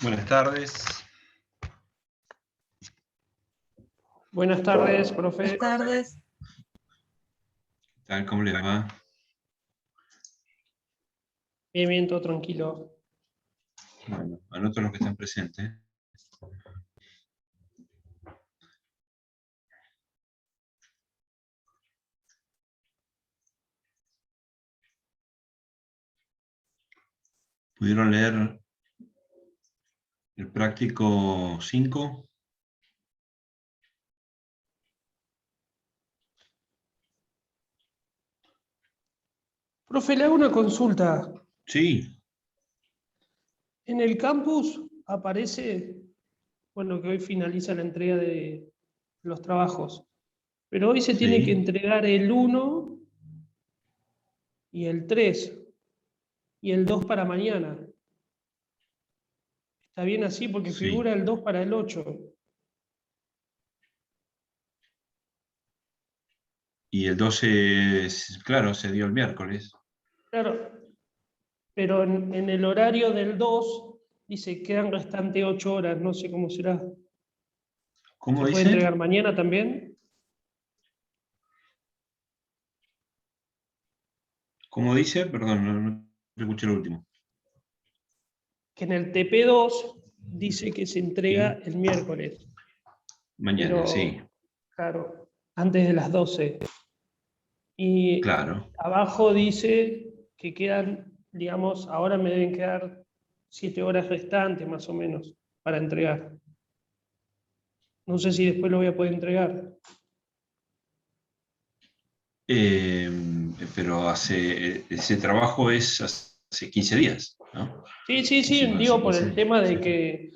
Buenas tardes. Buenas tardes, profe. Buenas tardes. ¿Qué tal? ¿Cómo les va? Bien, todo tranquilo. Bueno, anoto los que están presentes. ¿Pudieron leer el práctico 5? Profe, le hago una consulta. Sí. En el campus aparece, bueno, que hoy finaliza la entrega de los trabajos, pero hoy se tiene que Sí. entregar el 1 y el 3 y el 2 para mañana. ¿Está bien así? Porque Sí. figura el 2 para el 8. Y el 12, claro, se dio el miércoles. Claro, pero en el horario del 2 dice quedan restante 8 horas, no sé cómo será. ¿Cómo ¿Se puede dice? entregar mañana también? ¿Cómo dice? Perdón, no escuché lo último. Que en el TP2 dice que se entrega Sí. el miércoles. Mañana, Pero, sí. claro, antes de las 12. Y Claro. abajo dice que quedan, digamos, ahora me deben quedar 7 horas restantes más o menos para entregar. No sé si después lo voy a poder entregar. Pero ese trabajo es hace 15 días, ¿no? Sí, Hicimos hace digo por 15 el días. tema de Sí. que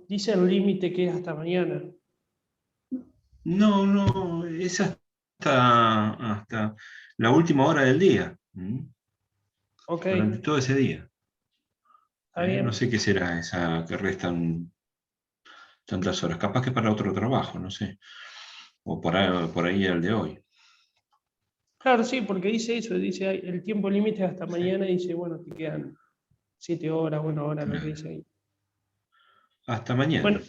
dice el límite que es hasta mañana. No, es hasta la última hora del día. Ok, Durante todo ese día. está No bien. sé qué será esa que restan tantas horas. Capaz que para otro trabajo, no sé. O por ahí el de hoy. Claro, sí, porque dice eso, dice el tiempo límite es hasta Sí, mañana y dice, bueno, te quedan 7 horas, bueno, ahora lo que claro. dice ahí. Hasta mañana. Bueno,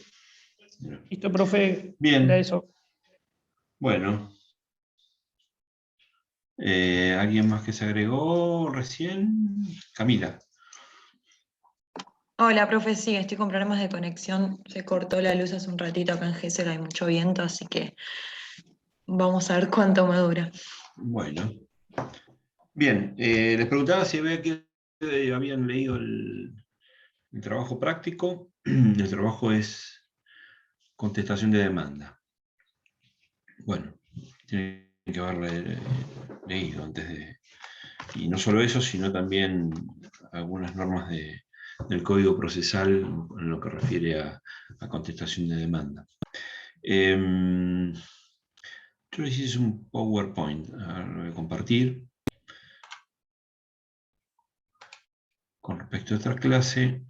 listo, profe, era Bien, eso. bueno. ¿Alguien más que se agregó recién? Camila. Hola, profe, sí, estoy con problemas de conexión. Se cortó la luz hace un ratito acá en Gesell, hay mucho viento, así que vamos a ver cuánto me dura. Bueno. Bien, les preguntaba si habían leído el trabajo práctico. El trabajo es contestación de demanda. Bueno, tienen que haber leído antes de... Y no solo eso, sino también algunas normas del Código Procesal en lo que refiere a contestación de demanda. Yo les hice un PowerPoint, lo voy a compartir. Con respecto a esta clase,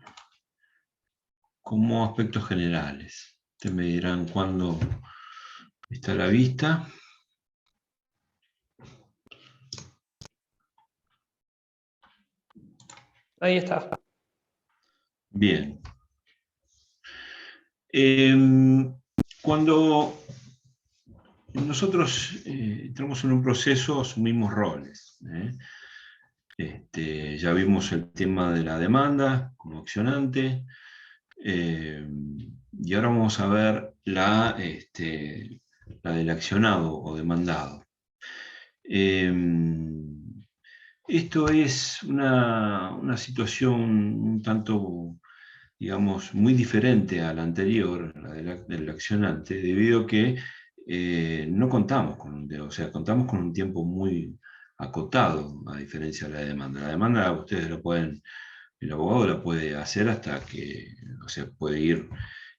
como aspectos generales. Ustedes me dirán cuándo está a la vista. Ahí está. Bien. Cuando nosotros entramos en un proceso, asumimos roles. Ya vimos el tema de la demanda como accionante, y ahora vamos a ver la del accionado o demandado. Esto es una situación un tanto, digamos, muy diferente a la anterior, la del accionante, debido a que no contamos o sea, contamos con un tiempo muy acotado, a diferencia de la demanda. La demanda ustedes lo pueden, el abogado la puede hacer hasta que, o sea,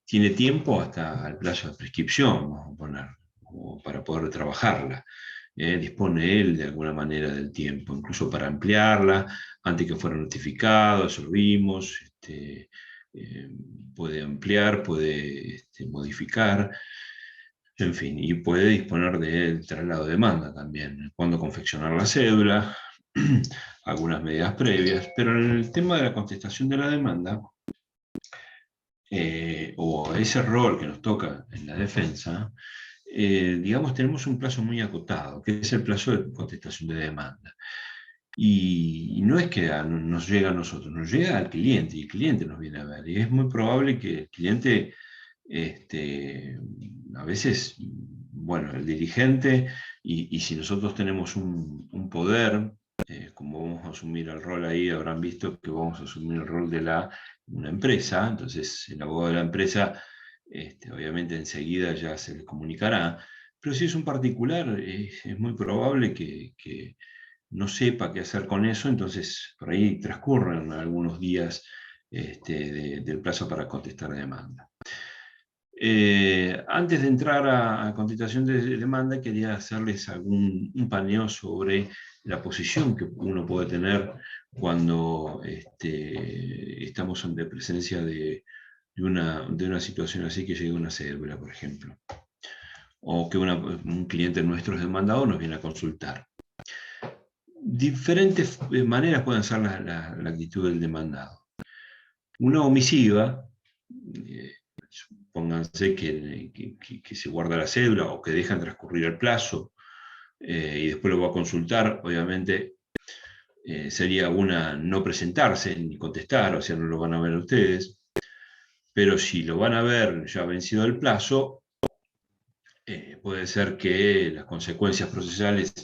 tiene tiempo hasta el plazo de prescripción, vamos a poner, o para poder trabajarla. Dispone él de alguna manera del tiempo, incluso para ampliarla, antes que fuera notificado, eso lo vimos, puede ampliar, puede modificar, en fin, y puede disponer del traslado de demanda también, cuando confeccionar la cédula, algunas medidas previas, pero en el tema de la contestación de la demanda, o ese rol que nos toca en la defensa, digamos, tenemos un plazo muy acotado, que es el plazo de contestación de demanda. Y no es que nos llega a nosotros, nos llega al cliente, y el cliente nos viene a ver. Y es muy probable que el cliente, a veces, bueno, el dirigente, y si nosotros tenemos un poder, como vamos a asumir el rol ahí, habrán visto que vamos a asumir el rol de una empresa, entonces el abogado de la empresa, obviamente enseguida ya se les comunicará, pero si es un particular, es muy probable que no sepa qué hacer con eso, entonces por ahí transcurren algunos días del plazo para contestar demanda. Antes de entrar a contestación de demanda, quería hacerles un paneo sobre la posición que uno puede tener cuando estamos ante presencia de una situación así, que llega una cédula, por ejemplo, o que un cliente nuestro es demandado nos viene a consultar. Diferentes maneras pueden ser la actitud del demandado. Una omisiva, pónganse que se guarda la cédula o que dejan transcurrir el plazo y después lo va a consultar, obviamente sería una no presentarse ni contestar, o sea, no lo van a ver ustedes, pero si lo van a ver ya vencido el plazo, puede ser que las consecuencias procesales,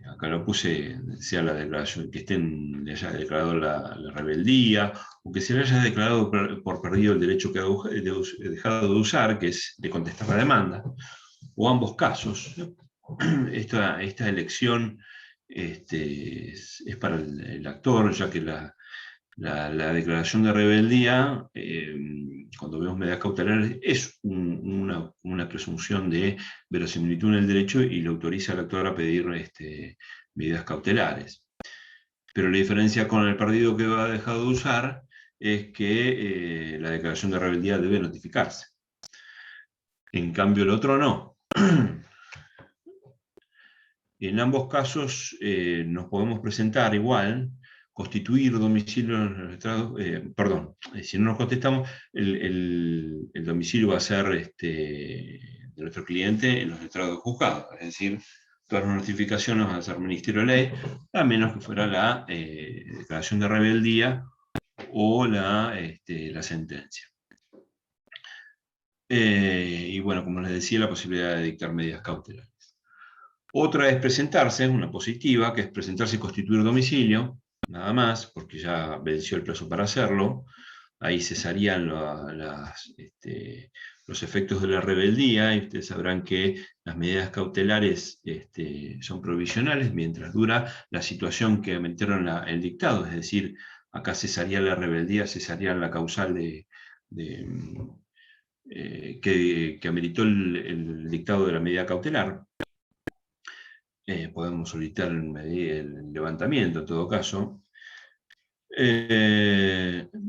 acá lo puse, sea la declaración, que le haya declarado la rebeldía, o que se le haya declarado por perdido el derecho que ha dejado de usar, que es de contestar la demanda, o ambos casos. Esta elección es para el actor, ya que la declaración de rebeldía, cuando vemos medidas cautelares, es una presunción de verosimilitud en el derecho y le autoriza al actor a pedir medidas cautelares. Pero la diferencia con el perdido que ha dejado de usar es que la declaración de rebeldía debe notificarse. En cambio, el otro no. En ambos casos nos podemos presentar igual, constituir domicilio en los estrados, perdón, si no nos contestamos, el domicilio va a ser de nuestro cliente en los estrados juzgados, es decir, todas las notificaciones van a ser Ministerio de Ley, a menos que fuera la declaración de rebeldía o la sentencia. Y bueno, como les decía, la posibilidad de dictar medidas cautelares. Otra es presentarse, una positiva, que es presentarse y constituir domicilio, nada más, porque ya venció el plazo para hacerlo. Ahí cesarían los efectos de la rebeldía, y ustedes sabrán que las medidas cautelares son provisionales mientras dura la situación que metieron el dictado, es decir, acá cesaría la rebeldía, cesaría la causal que ameritó el dictado de la medida cautelar. Podemos solicitar el levantamiento en todo caso,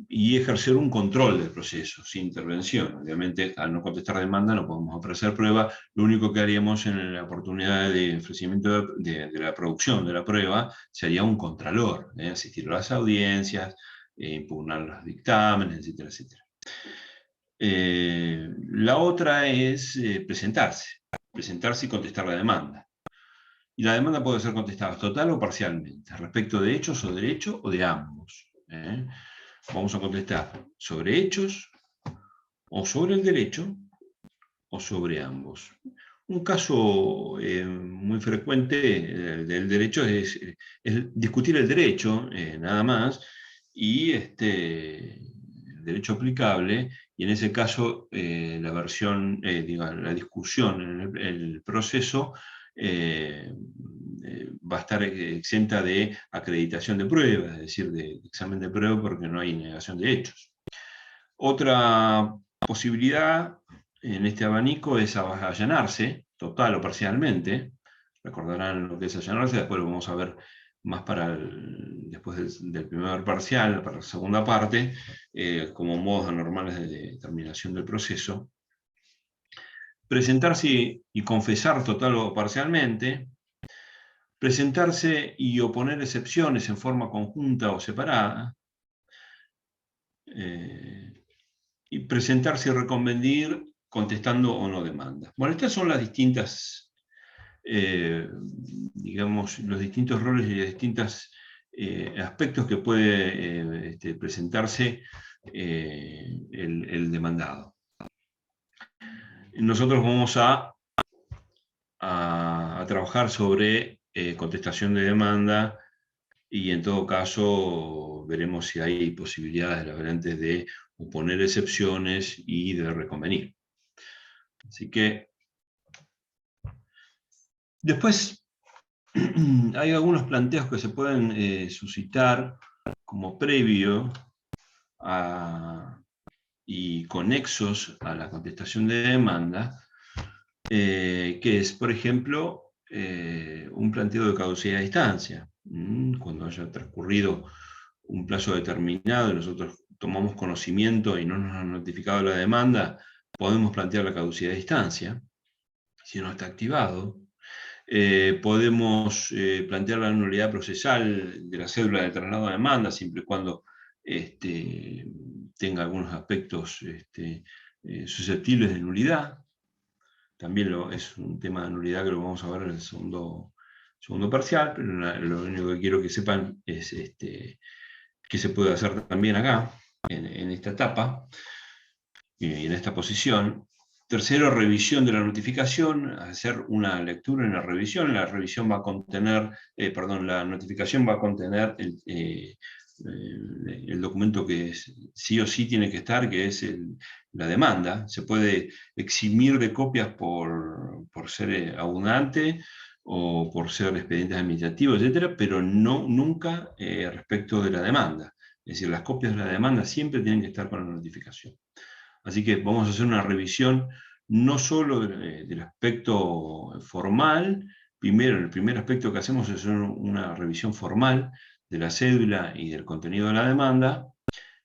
y ejercer un control del proceso, sin intervención. Obviamente, al no contestar demanda no podemos ofrecer prueba, lo único que haríamos en la oportunidad de ofrecimiento de la producción de la prueba sería un contralor, asistir a las audiencias, impugnar los dictámenes, etcétera, etcétera. La otra es presentarse y contestar la demanda. Y la demanda puede ser contestada total o parcialmente, respecto de hechos o derecho o de ambos. Vamos a contestar sobre hechos, o sobre el derecho, o sobre ambos. Un caso muy frecuente del derecho es discutir el derecho, nada más, y el derecho aplicable, y en ese caso la discusión en el proceso va a estar exenta de acreditación de pruebas, es decir, de examen de prueba, porque no hay negación de hechos. Otra posibilidad en este abanico es allanarse, total o parcialmente. Recordarán lo que es allanarse, después lo vamos a ver más después del primer parcial, para la segunda parte, como modos normales de terminación del proceso. Presentarse y confesar total o parcialmente. Presentarse y oponer excepciones en forma conjunta o separada. y presentarse y reconvenir contestando o no demandas. Bueno, estas son las distintas, digamos, los distintos roles y los distintos aspectos que puede presentarse el demandado. Nosotros vamos a trabajar sobre contestación de demanda, y en todo caso veremos si hay posibilidades laborantes de oponer excepciones y de reconvenir. Así que después hay algunos planteos que se pueden suscitar como previo y conexos a la contestación de demanda, que es, por ejemplo, un planteo de caducidad a distancia. Cuando haya transcurrido un plazo determinado y nosotros tomamos conocimiento y no nos han notificado la demanda, podemos plantear la caducidad a distancia, si no está activado. Podemos plantear la nulidad procesal de la cédula de traslado de demanda, siempre y cuando tenga algunos aspectos susceptibles de nulidad. También es un tema de nulidad que lo vamos a ver en el segundo parcial, pero lo único que quiero que sepan es que se puede hacer también acá, en esta etapa, y en esta posición. Tercero, revisión de la notificación, hacer una lectura en la revisión va a contener, la notificación va a contener el documento que sí o sí tiene que estar, que es la demanda. Se puede eximir de copias por ser abundante o por ser expedientes administrativos, etcétera, pero nunca respecto de la demanda. Es decir, las copias de la demanda siempre tienen que estar con la notificación. Así que vamos a hacer una revisión no solo del aspecto formal. Primero, el primer aspecto que hacemos es una revisión formal de la cédula y del contenido de la demanda,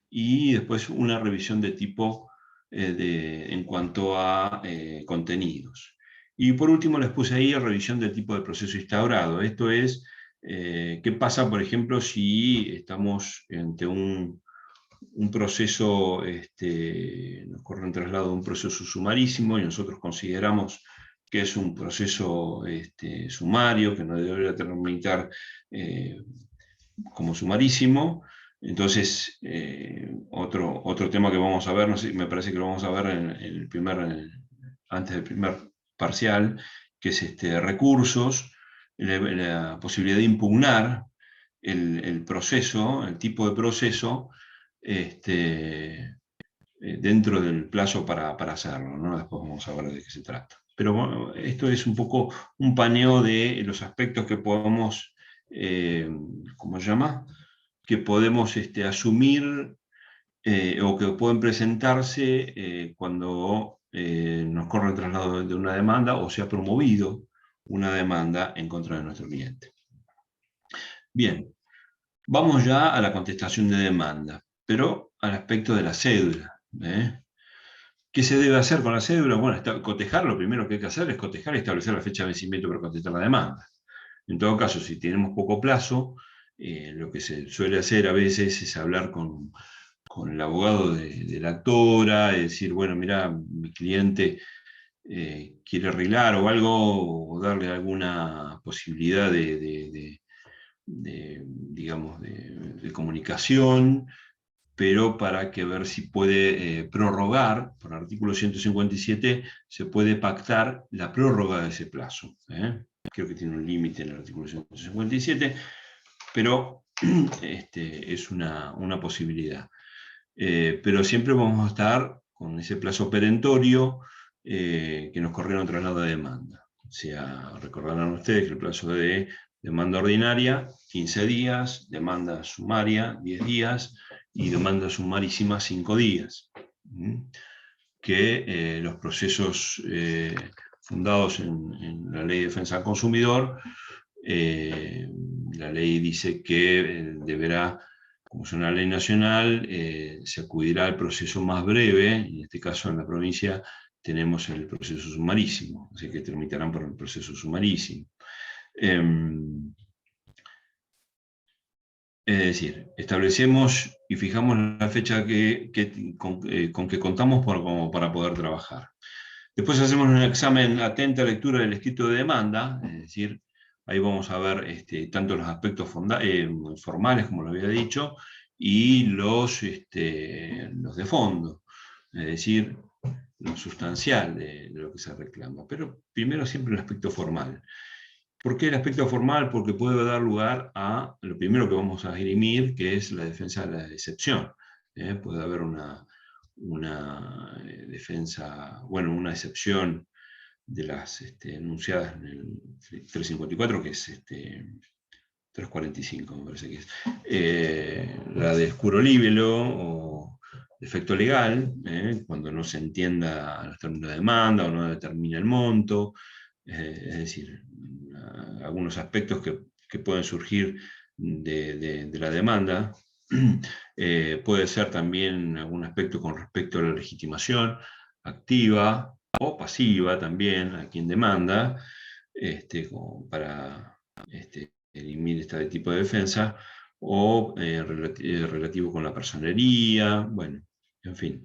y después una revisión de tipo en cuanto a contenidos. Y por último les puse ahí revisión del tipo de proceso instaurado. Esto es, ¿qué pasa, por ejemplo, si estamos ante un proceso, nos corre un traslado de un proceso sumarísimo y nosotros consideramos que es un proceso sumario, que no debería tramitar como sumarísimo? Entonces, otro tema que vamos a ver, no sé, me parece que lo vamos a ver antes del primer parcial, que es recursos, la posibilidad de impugnar el proceso, el tipo de proceso, dentro del plazo para hacerlo, ¿no? Después vamos a ver de qué se trata. Pero bueno, esto es un poco un paneo de los aspectos que podemos, ¿cómo se llama? Que podemos asumir o que pueden presentarse cuando nos corre el traslado de una demanda o se ha promovido una demanda en contra de nuestro cliente. Bien, vamos ya a la contestación de demanda, pero al aspecto de la cédula. ¿Qué se debe hacer con la cédula? Bueno, cotejar, lo primero que hay que hacer es cotejar y establecer la fecha de vencimiento para contestar la demanda. En todo caso, si tenemos poco plazo, lo que se suele hacer a veces es hablar con el abogado de la actora, y decir, bueno, mira, mi cliente quiere arreglar o algo, o darle alguna posibilidad digamos, de comunicación, pero para que ver si puede prorrogar, por el artículo 157, se puede pactar la prórroga de ese plazo. Creo que tiene un límite en el artículo 157, pero es una posibilidad. Pero siempre vamos a estar con ese plazo perentorio que nos corrieron traslado de demanda. O sea, recordarán ustedes que el plazo de demanda ordinaria, 15 días, demanda sumaria, 10 días, y demanda sumarísima, 5 días. Que los procesos fundados en la Ley de Defensa del Consumidor, la ley dice que deberá, como es una ley nacional, se acudirá al proceso más breve, en este caso en la provincia tenemos el proceso sumarísimo, así que tramitarán por el proceso sumarísimo. Es decir, establecemos y fijamos la fecha con que contamos para poder trabajar. Después hacemos un examen atenta lectura del escrito de demanda, es decir, ahí vamos a ver tanto los aspectos formales, como lo había dicho, y los de fondo, es decir, lo sustancial de lo que se reclama. Pero primero siempre el aspecto formal. ¿Por qué el aspecto formal? Porque puede dar lugar a lo primero que vamos a esgrimir, que es la defensa de la excepción. Puede haber una defensa, bueno, una excepción de las enunciadas en el 354, que es 345, me parece que es. La de escuro libelo o defecto legal, cuando no se entienda los términos de demanda o no determina el monto, es decir, algunos aspectos que pueden surgir de la demanda. Puede ser también algún aspecto con respecto a la legitimación activa o pasiva también a quien demanda, como para eliminar este tipo de defensa, o relativo con la personería, bueno, en fin.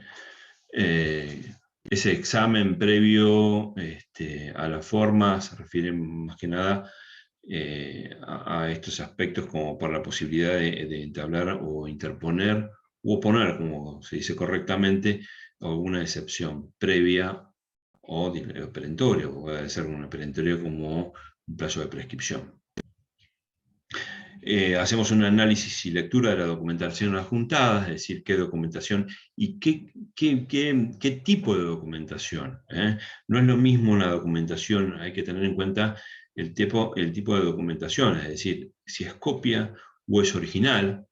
Ese examen previo a la forma se refiere más que nada a estos aspectos como por la posibilidad de entablar o interponer u oponer, como se dice correctamente, alguna excepción previa o perentoria, o puede ser una perentoria como un plazo de prescripción. Hacemos un análisis y lectura de la documentación adjuntada, es decir, qué documentación y qué tipo de documentación. No es lo mismo una documentación, hay que tener en cuenta el tipo de documentación, es decir, si es copia o es original.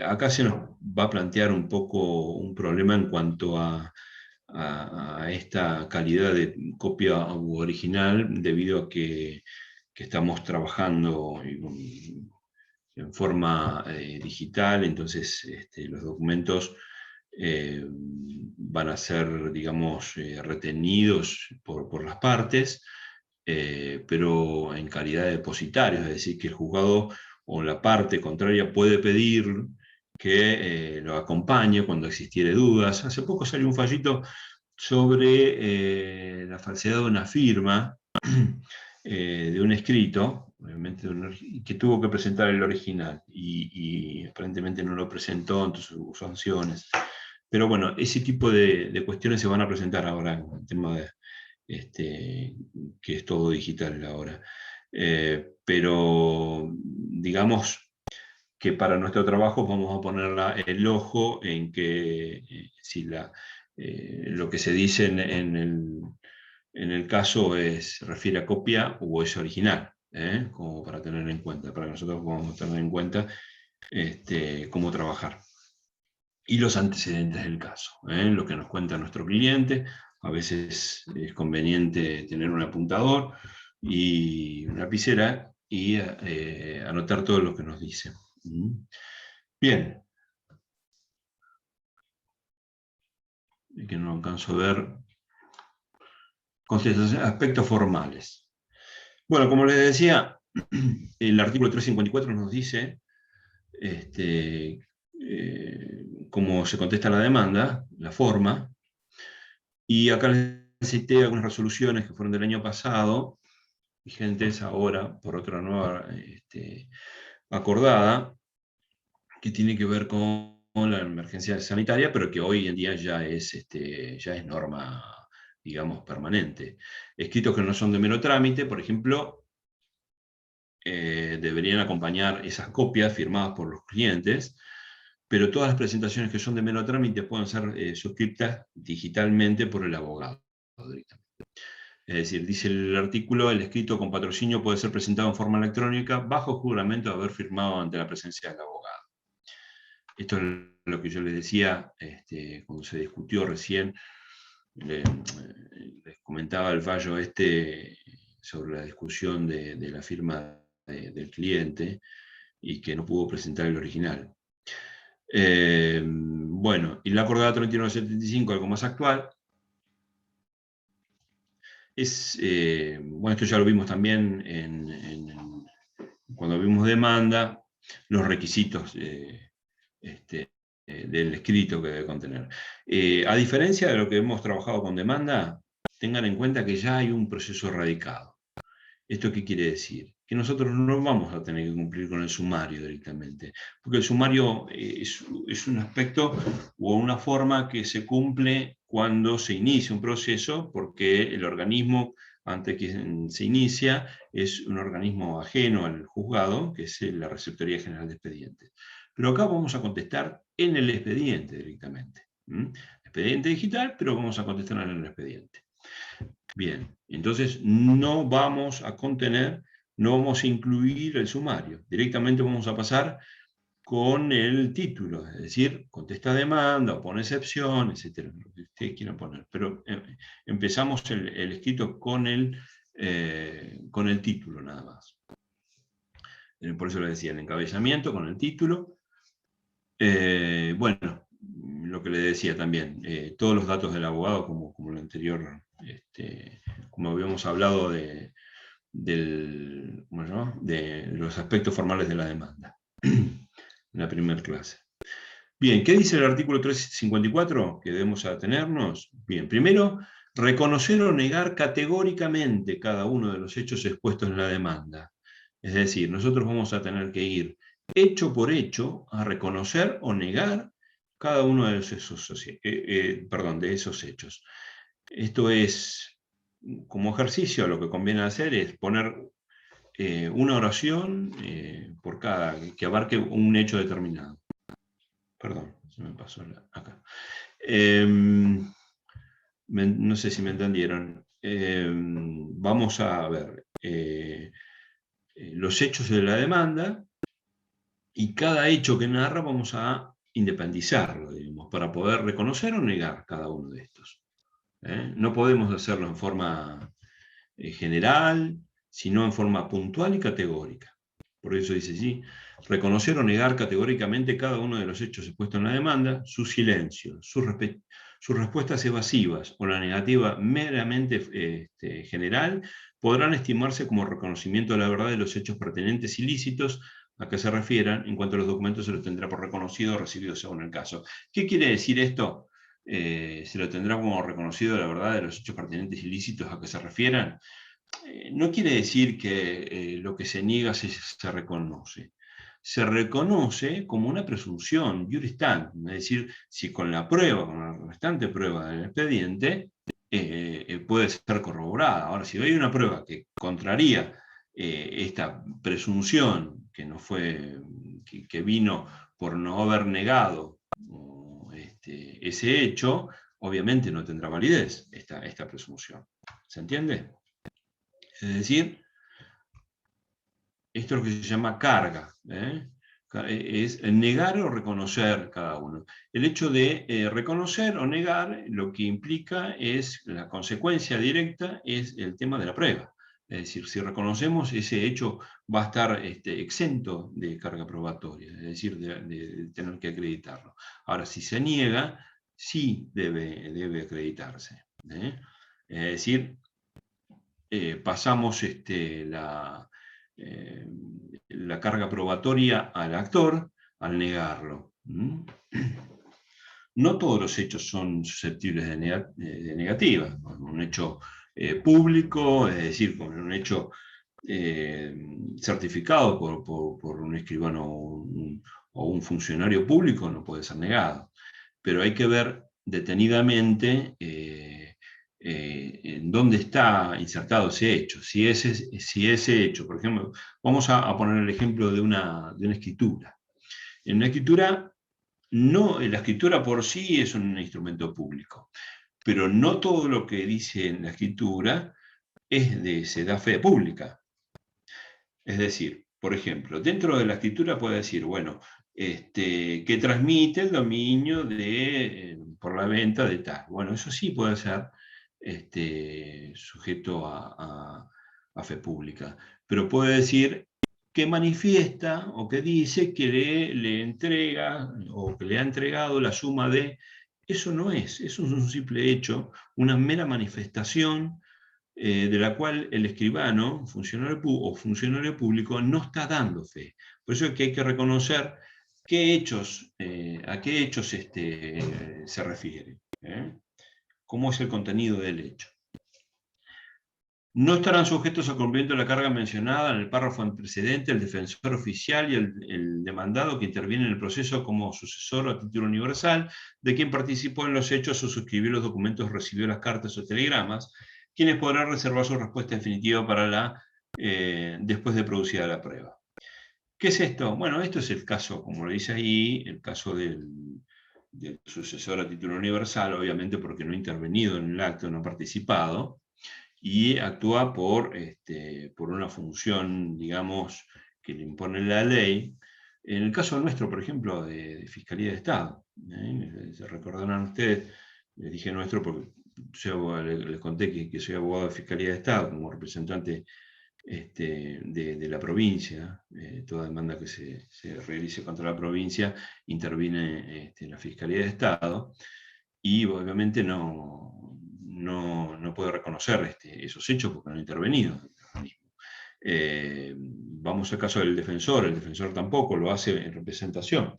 Acá se nos va a plantear un poco un problema en cuanto a esta calidad de copia u original, debido a que estamos trabajando en forma digital, entonces los documentos van a ser, digamos, retenidos por las partes, pero en calidad de depositarios, es decir, que el juzgado o la parte contraria puede pedir que lo acompañe cuando existiere dudas. Hace poco salió un fallito sobre la falsedad de una firma, de un escrito, obviamente, que tuvo que presentar el original y aparentemente no lo presentó, entonces hubo sanciones. Pero bueno, ese tipo de cuestiones se van a presentar ahora en el tema de que es todo digital ahora. Pero digamos que para nuestro trabajo vamos a poner el ojo en que si lo que se dice en el caso se refiere a copia o es original, como para tener en cuenta, para que nosotros podamos tener en cuenta cómo trabajar. Y los antecedentes del caso, lo que nos cuenta nuestro cliente. A veces es conveniente tener un apuntador y una lapicera y anotar todo lo que nos dice. Bien. Y que no alcanzo a ver. Aspectos formales. Bueno, como les decía, el artículo 354 nos dice cómo se contesta la demanda, la forma, y acá les cité algunas resoluciones que fueron del año pasado, vigentes ahora por otra nueva acordada, que tiene que ver con la emergencia sanitaria, pero que hoy en día ya es norma, digamos, permanente. Escritos que no son de mero trámite, por ejemplo, deberían acompañar esas copias firmadas por los clientes, pero todas las presentaciones que son de mero trámite pueden ser suscritas digitalmente por el abogado directamente. Es decir, dice el artículo, el escrito con patrocinio puede ser presentado en forma electrónica bajo juramento de haber firmado ante la presencia del abogado. Esto es lo que yo les decía cuando se discutió recién. Les comentaba el fallo sobre la discusión de la firma del cliente y que no pudo presentar el original. Bueno, y la acordada 3975, algo más actual, bueno, esto ya lo vimos también cuando vimos demanda, los requisitos del escrito que debe contener. A diferencia de lo que hemos trabajado con demanda, tengan en cuenta que ya hay un proceso radicado. ¿Esto qué quiere decir? Que nosotros no vamos a tener que cumplir con el sumario directamente, porque el sumario es un aspecto o una forma que se cumple cuando se inicia un proceso, porque el organismo, antes que se inicia, es un organismo ajeno al juzgado, que es la Receptoría General de Expedientes. Pero acá vamos a contestar en el expediente directamente. Expediente digital, pero vamos a contestar en el expediente. Bien, entonces no vamos a contener, no vamos a incluir el sumario. Directamente vamos a pasar con el título, es decir, contesta demanda, o pone excepción, etcétera, lo que ustedes quieran poner. Pero empezamos el escrito con el título nada más. Por eso le decía, el encabezamiento con el título. Bueno, lo que le decía también, todos los datos del abogado, como lo anterior, como habíamos hablado de los aspectos formales de la demanda, en la primera clase. Bien, ¿qué dice el artículo 354? Que debemos atenernos. Bien, primero, reconocer o negar categóricamente cada uno de los hechos expuestos en la demanda. Es decir, nosotros vamos a tener que ir hecho por hecho a reconocer o negar cada uno de esos hechos. Esto es, como ejercicio, lo que conviene hacer es poner una oración por cada, que abarque un hecho determinado. Perdón, se me pasó acá. No sé si me entendieron. Vamos a ver los hechos de la demanda, y cada hecho que narra vamos a independizarlo, digamos, para poder reconocer o negar cada uno de estos. No podemos hacerlo en forma general, sino en forma puntual y categórica. Por eso dice allí, reconocer o negar categóricamente cada uno de los hechos expuestos en la demanda, su silencio, sus respuestas evasivas o la negativa meramente general, podrán estimarse como reconocimiento de la verdad de los hechos pertinentes ilícitos a que se refieran. En cuanto a los documentos, se los tendrá por reconocido o recibido según el caso. ¿Qué quiere decir esto? Se lo tendrá como reconocido la verdad de los hechos pertinentes ilícitos a que se refieran. No quiere decir que lo que se niega se reconoce. Se reconoce como una presunción iuris tantum, es decir, si con la prueba, con la restante prueba del expediente, puede ser corroborada. Ahora, si hay una prueba que contraría esta presunción que vino por no haber negado ese hecho, obviamente no tendrá validez esta presunción. ¿Se entiende? Es decir, esto es lo que se llama carga, es negar o reconocer cada uno. El hecho de reconocer o negar lo que implica es, la consecuencia directa es el tema de la prueba. Es decir, si reconocemos, ese hecho va a estar exento de carga probatoria, es decir, de tener que acreditarlo. Ahora, si se niega, sí debe acreditarse. Es decir, pasamos la carga probatoria al actor al negarlo. No todos los hechos son susceptibles de negativa. Un hecho público, es decir, con un hecho certificado por un escribano o un funcionario público, no puede ser negado. Pero hay que ver detenidamente en dónde está insertado ese hecho. Si ese hecho, por ejemplo, vamos a poner el ejemplo de una escritura. En una escritura, la escritura por sí es un instrumento público, pero no todo lo que dice en la escritura se da fe pública. Es decir, por ejemplo, dentro de la escritura puede decir, bueno, que transmite el dominio por la venta de tal. Bueno, eso sí puede ser sujeto a fe pública, pero puede decir que manifiesta o que dice que le entrega o que le ha entregado la suma de. Eso no es, eso es un simple hecho, una mera manifestación de la cual el escribano, funcionario o funcionario público, no está dando fe. Por eso es que hay que reconocer qué hechos, a qué hechos se refiere, cómo es el contenido del hecho. No estarán sujetos al cumplimiento de la carga mencionada en el párrafo antecedente el defensor oficial y el demandado que interviene en el proceso como sucesor a título universal de quien participó en los hechos o suscribió los documentos, recibió las cartas o telegramas, quienes podrán reservar su respuesta definitiva para después de producida la prueba. ¿Qué es esto? Bueno, esto es el caso, como lo dice ahí, el caso del sucesor a título universal, obviamente porque no ha intervenido en el acto, no ha participado, y actúa por una función, digamos, que le impone la ley. En el caso nuestro, por ejemplo, de Fiscalía de Estado, se recordarán ustedes, les dije nuestro porque les conté que soy abogado de Fiscalía de Estado, como representante de la provincia. Toda demanda que se realice contra la provincia interviene la Fiscalía de Estado, y obviamente no puede reconocer esos hechos porque no ha intervenido en el organismo. Vamos al caso del defensor, el defensor tampoco lo hace en representación.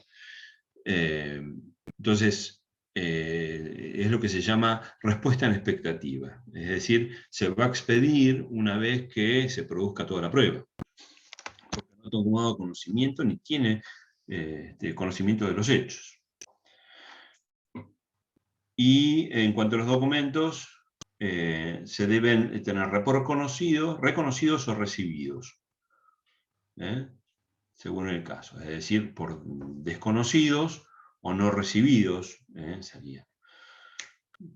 Entonces, es lo que se llama respuesta en expectativa, es decir, se va a expedir una vez que se produzca toda la prueba, porque no ha tomado conocimiento ni tiene conocimiento de los hechos. Y en cuanto a los documentos, se deben tener reconocidos o recibidos, según el caso, es decir, por desconocidos o no recibidos sería.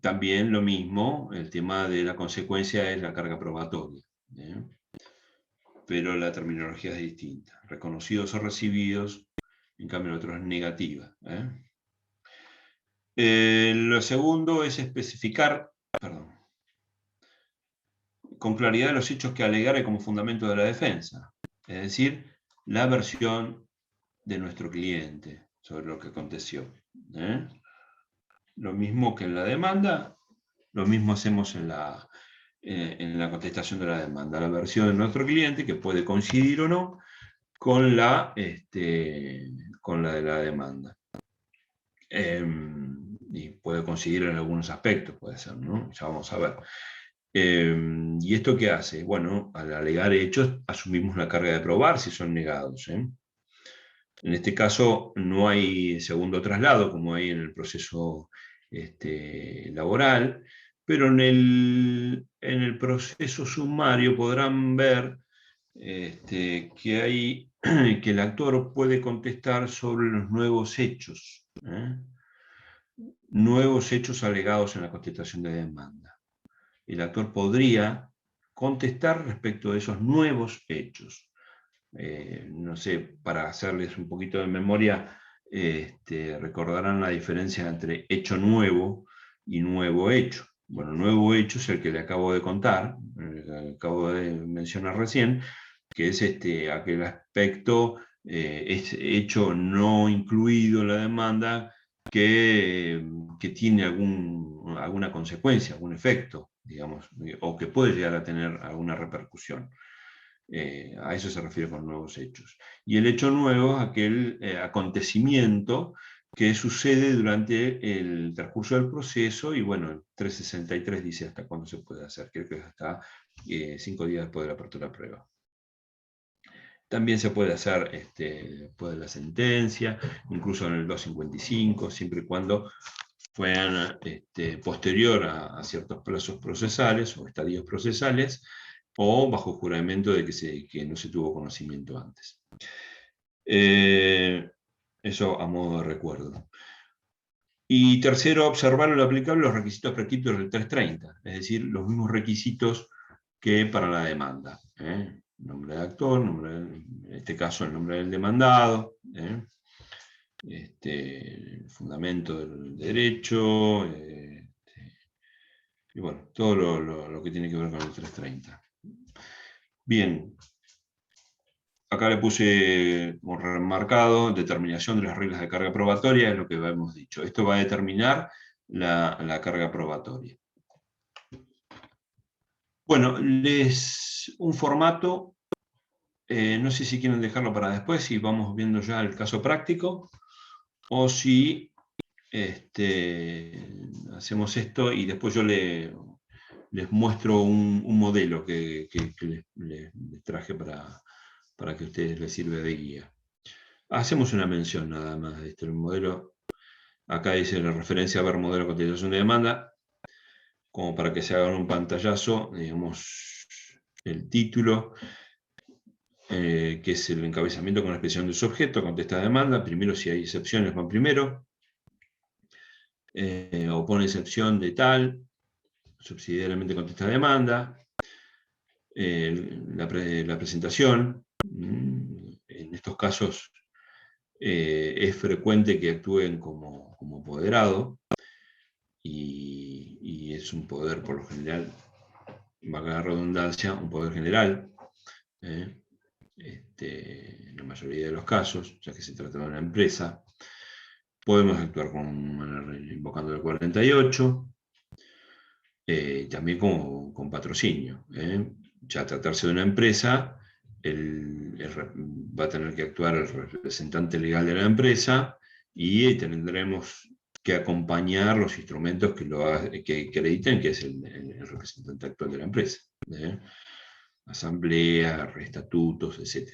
También lo mismo, el tema de la consecuencia es la carga probatoria, pero la terminología es distinta. Reconocidos o recibidos, en cambio el otro es negativa. Lo segundo es especificar, con claridad los hechos que alegare como fundamento de la defensa, es decir, la versión de nuestro cliente sobre lo que aconteció. Lo mismo que en la demanda, lo mismo hacemos en la contestación de la demanda, la versión de nuestro cliente, que puede coincidir o no con la de la demanda. Y puede coincidir en algunos aspectos, puede ser, ¿no? Ya vamos a ver. ¿Y esto qué hace? Bueno, al alegar hechos, asumimos la carga de probar si son negados. En este caso, no hay segundo traslado, como hay en el proceso laboral, pero en el proceso sumario podrán ver que el actor puede contestar sobre los nuevos hechos. Nuevos hechos alegados en la contestación de demanda. El actor podría contestar respecto de esos nuevos hechos. No sé, para hacerles un poquito de memoria, recordarán la diferencia entre hecho nuevo y nuevo hecho. Bueno, nuevo hecho es el que le acabo de contar, acabo de mencionar recién, que es aquel aspecto, es hecho no incluido en la demanda, que tiene alguna consecuencia, algún efecto, digamos, o que puede llegar a tener alguna repercusión. A eso se refiere con nuevos hechos. Y el hecho nuevo es aquel acontecimiento que sucede durante el transcurso del proceso, y bueno, el 363 dice hasta cuándo se puede hacer, creo que es hasta 5 días después de la apertura de prueba. También se puede hacer después de la sentencia, incluso en el 255, siempre y cuando fueran posterior a ciertos plazos procesales o estadios procesales, o bajo juramento de que no se tuvo conocimiento antes. Eso a modo de recuerdo. Y tercero, observar lo aplicable los requisitos prescriptos del 330, es decir, los mismos requisitos que para la demanda. Nombre de actor, en este caso el nombre del demandado, fundamento del derecho, y bueno, todo lo que tiene que ver con el 330. Bien, acá le puse como remarcado determinación de las reglas de carga probatoria, es lo que hemos dicho. Esto va a determinar la carga probatoria. Bueno, un formato, no sé si quieren dejarlo para después, si vamos viendo ya el caso práctico, o si hacemos esto y después yo les muestro un modelo que les traje para que a ustedes les sirva de guía. Hacemos una mención nada más de esto. El modelo, acá dice la referencia a ver modelo de contestación de demanda, como para que se hagan un pantallazo, digamos, el título, que es el encabezamiento con la expresión de su objeto, contesta demanda. Primero, si hay excepciones, van primero. Opone excepción de tal, subsidiariamente contesta demanda. La presentación, en estos casos es frecuente que actúen como apoderado, y es un poder por lo general, valga la redundancia, un poder general, en la mayoría de los casos, ya que se trata de una empresa. Podemos actuar invocando el 48, también con patrocinio. Ya tratarse de una empresa, va a tener que actuar el representante legal de la empresa, y tendremos que acompañar los instrumentos que acrediten que es el representante actual de la empresa. Asamblea, estatutos, etc.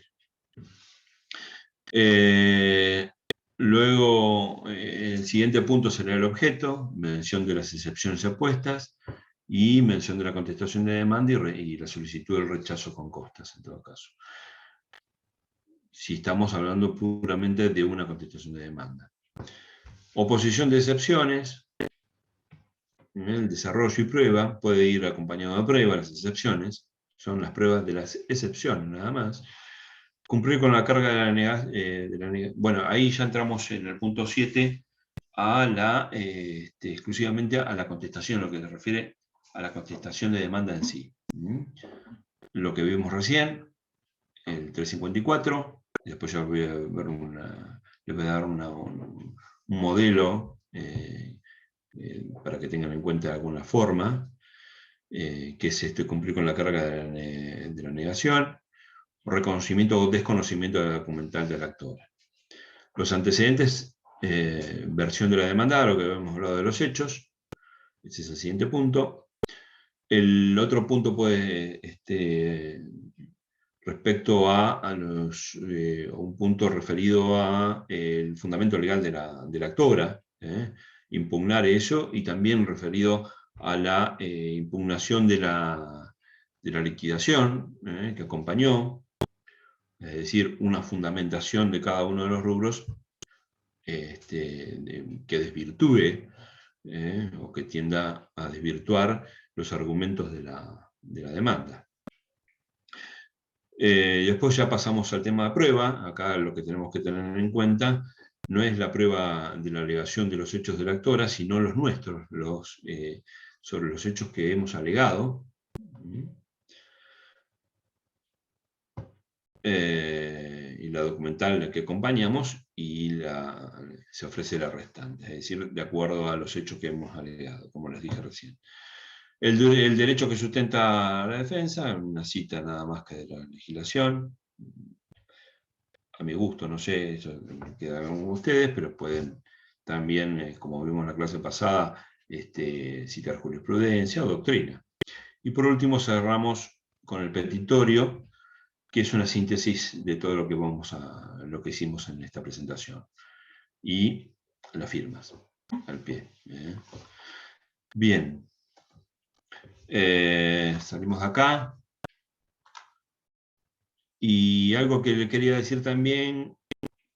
Luego, el siguiente punto será el objeto, mención de las excepciones opuestas, y mención de la contestación de demanda y la solicitud del rechazo con costas, en todo caso. Si estamos hablando puramente de una contestación de demanda. Oposición de excepciones. El desarrollo y prueba puede ir acompañado de prueba. Las excepciones son las pruebas de las excepciones, nada más. Cumplir con la carga de la negación. Bueno, ahí ya entramos en el punto 7 exclusivamente a la contestación, lo que se refiere a la contestación de demanda en sí. Lo que vimos recién, el 354, después ya voy a ver les voy a dar un modelo para que tengan en cuenta de alguna forma, que es cumplir con la carga de la negación, reconocimiento o desconocimiento documental del actor. Los antecedentes, versión de la demanda, lo que hemos hablado de los hechos, ese es el siguiente punto. El otro punto puede, respecto a un punto referido a el fundamento legal de la actora, impugnar eso, y también referido a la impugnación de la liquidación que acompañó, es decir, una fundamentación de cada uno de los rubros que desvirtúe o que tienda a desvirtuar los argumentos de la demanda. Después ya pasamos al tema de prueba. Acá lo que tenemos que tener en cuenta no es la prueba de la alegación de los hechos de la actora, sino los nuestros, sobre los hechos que hemos alegado. Y la documental que acompañamos, y se ofrece la restante, es decir, de acuerdo a los hechos que hemos alegado, como les dije recién. El derecho que sustenta la defensa, una cita nada más que de la legislación. A mi gusto, no sé, eso queda con ustedes, pero pueden también, como vimos en la clase pasada, citar jurisprudencia o doctrina. Y por último cerramos con el petitorio, que es una síntesis de todo lo que hicimos en esta presentación. Y las firmas al pie. Bien. Salimos de acá. Y algo que le quería decir también,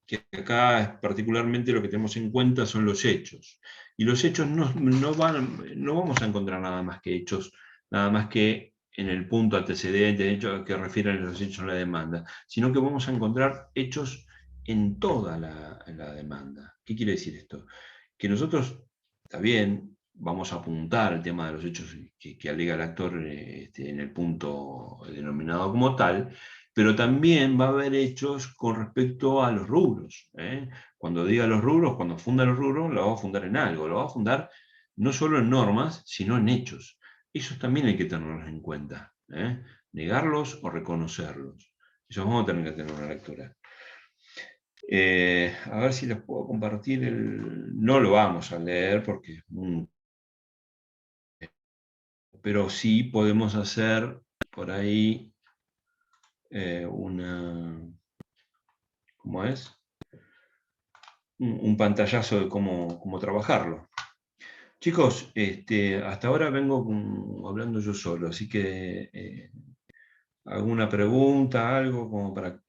que acá particularmente lo que tenemos en cuenta son los hechos. Y los hechos no vamos a encontrar nada más que hechos, nada más que en el punto antecedente, hecho que refieren a los hechos a la demanda, sino que vamos a encontrar hechos en toda la demanda. ¿Qué quiere decir esto? Que nosotros, está bien, vamos a apuntar el tema de los hechos que alega el actor en el punto denominado como tal, pero también va a haber hechos con respecto a los rubros. Cuando diga los rubros, cuando funda los rubros, lo va a fundar en algo, lo va a fundar no solo en normas, sino en hechos. esos también hay que tenerlos en cuenta. Negarlos o reconocerlos. Esos vamos a tener que tener una lectura. A ver si les puedo compartir no lo vamos a leer porque pero sí podemos hacer por ahí ¿cómo es? Un pantallazo de cómo trabajarlo. Chicos, hasta ahora vengo hablando yo solo, así que alguna pregunta, algo como para...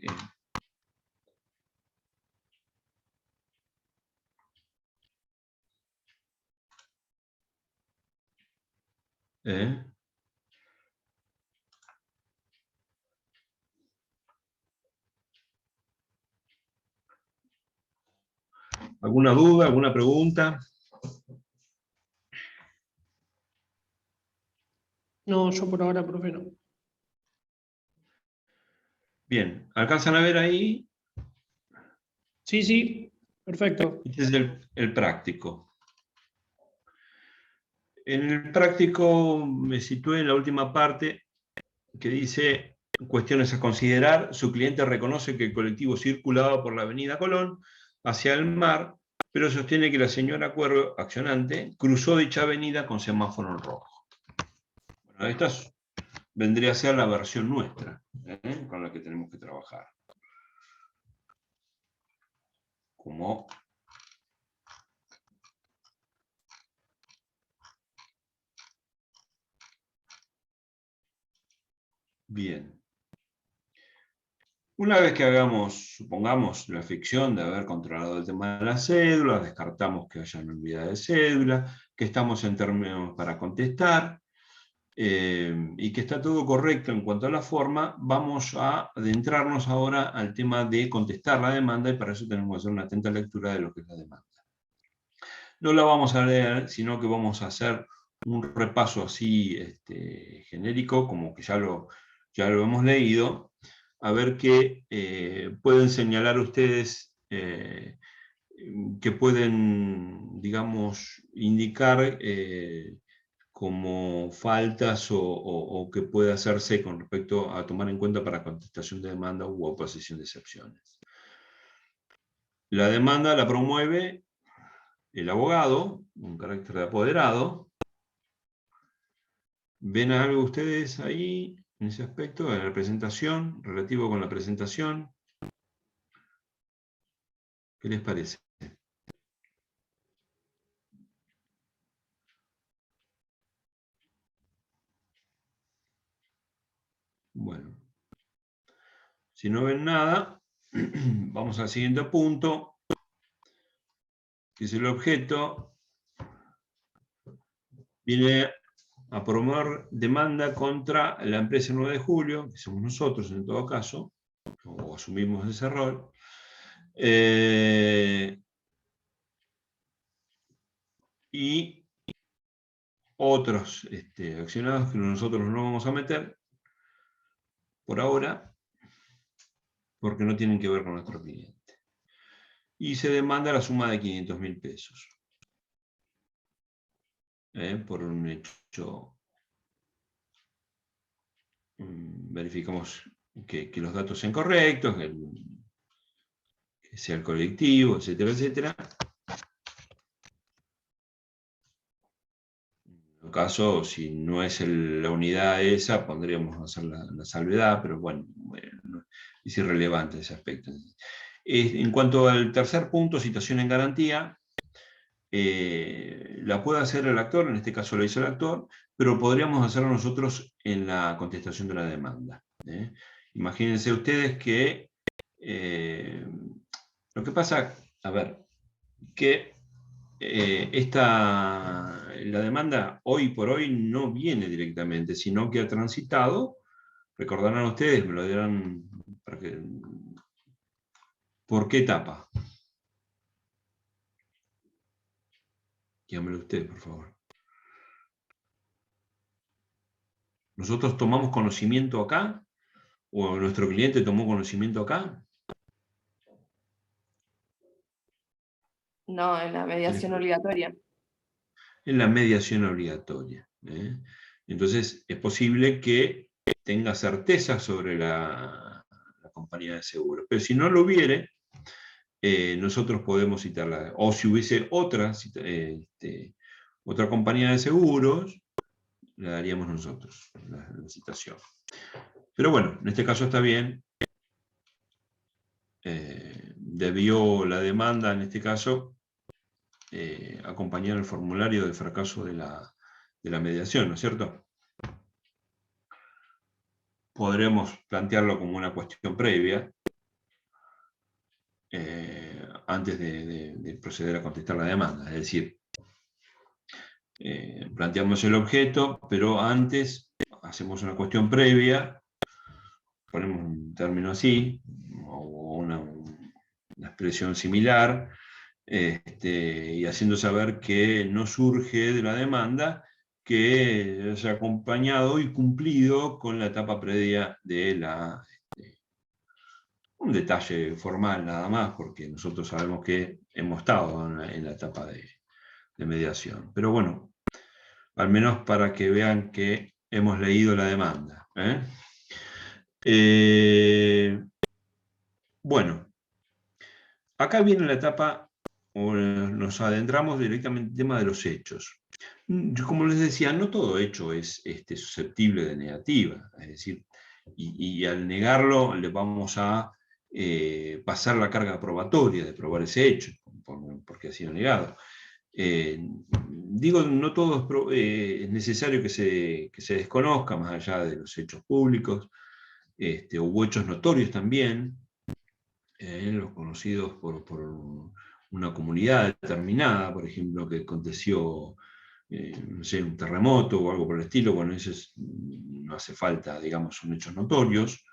¿Alguna duda, alguna pregunta? No, yo por ahora, profe, no. Bien, ¿alcanzan a ver ahí? Sí, sí, perfecto. Este es el práctico. En el práctico me situé en la última parte que dice cuestiones a considerar. Su cliente reconoce que el colectivo circulaba por la avenida Colón hacia el mar, pero sostiene que la señora Cuervo, accionante, cruzó dicha avenida con semáforo en rojo. Bueno, esta vendría a ser la versión nuestra, con la que tenemos que trabajar. Como bien. Una vez que supongamos, la ficción de haber controlado el tema de las cédulas, descartamos que haya una unidad de cédula, que estamos en términos para contestar, y que está todo correcto en cuanto a la forma, vamos a adentrarnos ahora al tema de contestar la demanda, y para eso tenemos que hacer una atenta lectura de lo que es la demanda. No la vamos a leer, sino que vamos a hacer un repaso así genérico, como que ya lo hemos leído, a ver qué pueden señalar ustedes, que pueden, digamos, indicar como faltas o que puede hacerse con respecto a tomar en cuenta para contestación de demanda u oposición de excepciones. La demanda la promueve el abogado, un carácter de apoderado. ¿Ven algo ustedes ahí en ese aspecto, en la presentación, relativo con la presentación? ¿Qué les parece? Bueno, si no ven nada, vamos al siguiente punto, que es el objeto. Viene a promover demanda contra la empresa 9 de julio, que somos nosotros en todo caso, o asumimos ese rol, y otros accionados que nosotros no vamos a meter por ahora, porque no tienen que ver con nuestro cliente. Y se demanda la suma de 500.000 pesos. Por un hecho, verificamos que los datos sean correctos, que sea el colectivo, etcétera, etcétera. En caso, si no es la unidad esa, pondríamos a hacer la salvedad, pero bueno, es irrelevante ese aspecto. En cuanto al tercer punto, citación en garantía, la puede hacer el actor, en este caso la hizo el actor, pero podríamos hacerlo nosotros en la contestación de la demanda. Imagínense ustedes que lo que pasa, a ver, que la demanda hoy por hoy no viene directamente, sino que ha transitado, recordarán ustedes, me lo dirán, ¿por qué etapa? Díganmelo ustedes, por favor. ¿Nosotros tomamos conocimiento acá? ¿O nuestro cliente tomó conocimiento acá? No, en la mediación obligatoria. En la mediación obligatoria. Entonces es posible que tenga certeza sobre la compañía de seguros. Pero si no lo hubiere, nosotros podemos citarla. O si hubiese otra compañía de seguros, la daríamos nosotros, la citación. Pero bueno, en este caso está bien. Debió la demanda, en este caso, acompañar el formulario de fracaso de la mediación, ¿no es cierto? Podremos plantearlo como una cuestión previa, antes de proceder a contestar la demanda. Es decir, planteamos el objeto, pero antes hacemos una cuestión previa, ponemos un término así, o una expresión similar, y haciendo saber que no surge de la demanda que haya acompañado y cumplido con la etapa previa de un detalle formal nada más, porque nosotros sabemos que hemos estado en la etapa de mediación. Pero bueno, al menos para que vean que hemos leído la demanda. Bueno, acá viene la etapa, o nos adentramos directamente en el tema de los hechos. Yo, como les decía, no todo hecho es susceptible de negativa, es decir, y al negarlo le vamos a pasar la carga probatoria de probar ese hecho, porque ha sido negado. Digo, no todo es necesario que se desconozca, más allá de los hechos públicos, hubo hechos notorios también, los conocidos por una comunidad determinada, por ejemplo, que aconteció, no sé, un terremoto o algo por el estilo. Bueno, eso no hace falta, digamos, son hechos notorios.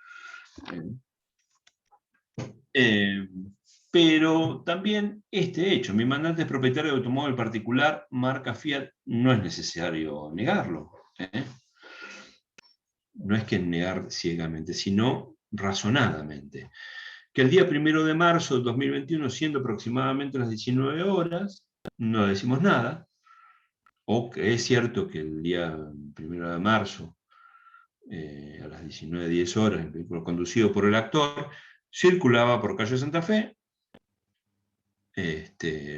Pero también este hecho, mi mandante es propietario de automóvil particular, marca Fiat, no es necesario negarlo. No es que negar ciegamente, sino razonadamente. Que el día 1 de marzo de 2021, siendo aproximadamente las 19 horas, no decimos nada, o que es cierto que el día 1 de marzo, a las 19:10 horas, el vehículo conducido por el actor circulaba por calle Santa Fe,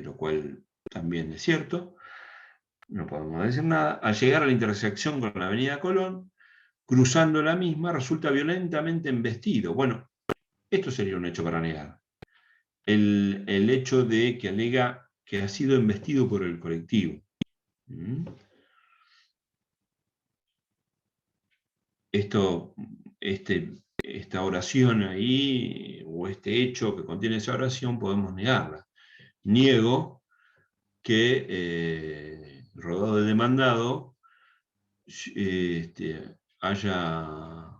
lo cual también es cierto, no podemos decir nada. Al llegar a la intersección con la avenida Colón, cruzando la misma, resulta violentamente embestido. Bueno, esto sería un hecho para negar. El hecho de que alega que ha sido embestido por el colectivo. Esta oración ahí, o este hecho que contiene esa oración, podemos negarla. Niego que Rodado del demandado haya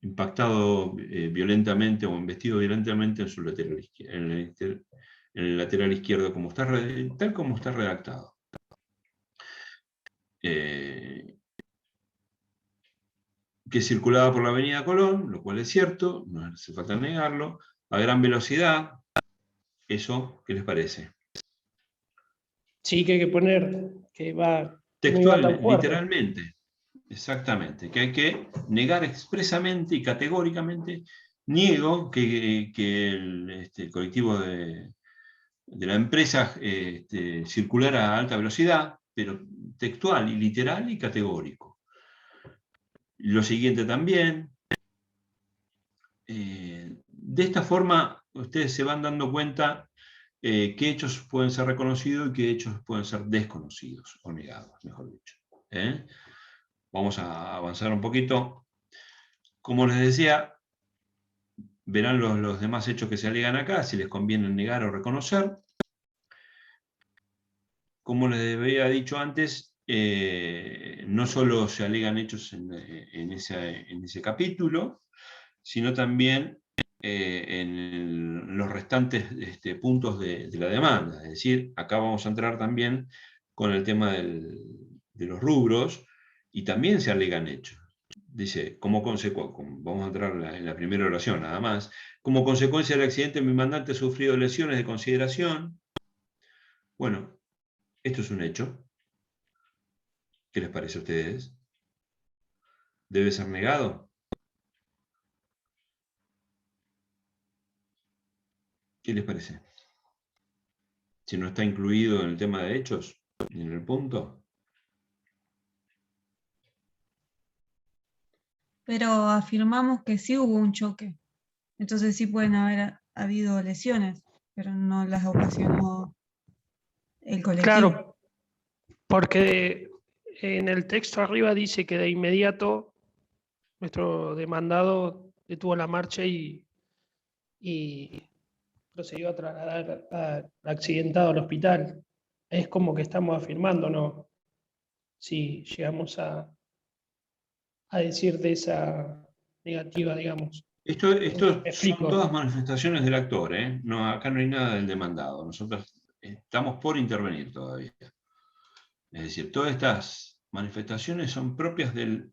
impactado violentamente o embestido violentamente en su lateral izquierdo, en el lateral izquierdo, tal como está redactado. Que circulaba por la avenida Colón, lo cual es cierto, no hace falta negarlo, a gran velocidad. ¿Eso qué les parece? Sí, que hay que poner que va, no iba tan Textual, fuerte. literalmente. Exactamente, que hay que negar expresamente y categóricamente. Niego que el colectivo de la empresa circulara a alta velocidad, pero textual y literal y categórico. Lo siguiente también. De esta forma, ustedes se van dando cuenta qué hechos pueden ser reconocidos y qué hechos pueden ser desconocidos o negados, mejor dicho. Vamos a avanzar un poquito. Como les decía, verán los demás hechos que se alegan acá, si les conviene negar o reconocer. Como les había dicho antes, no solo se alegan hechos en ese capítulo, sino también en los restantes puntos de la demanda. Es decir, acá vamos a entrar también con el tema de los rubros, y también se alegan hechos. Dice, vamos a entrar en la primera oración nada más, como consecuencia del accidente mi mandante ha sufrido lesiones de consideración. Bueno, esto es un hecho. ¿Qué les parece a ustedes? debe ser negado. ¿Qué les parece? Si no está incluido en el tema de hechos, en el punto. Pero afirmamos que sí hubo un choque. Entonces sí pueden haber habido lesiones, pero no las ocasionó el colectivo. Claro, porque en el texto arriba dice que de inmediato nuestro demandado detuvo la marcha y procedió a trasladar al accidentado al hospital. Es como que estamos afirmando, ¿no? Si llegamos a decir de esa negativa, digamos. Esto Me son explico. todas manifestaciones del actor, ¿eh? No, acá no hay nada del demandado. Nosotros estamos por intervenir todavía. Es decir, todas estas manifestaciones son propias del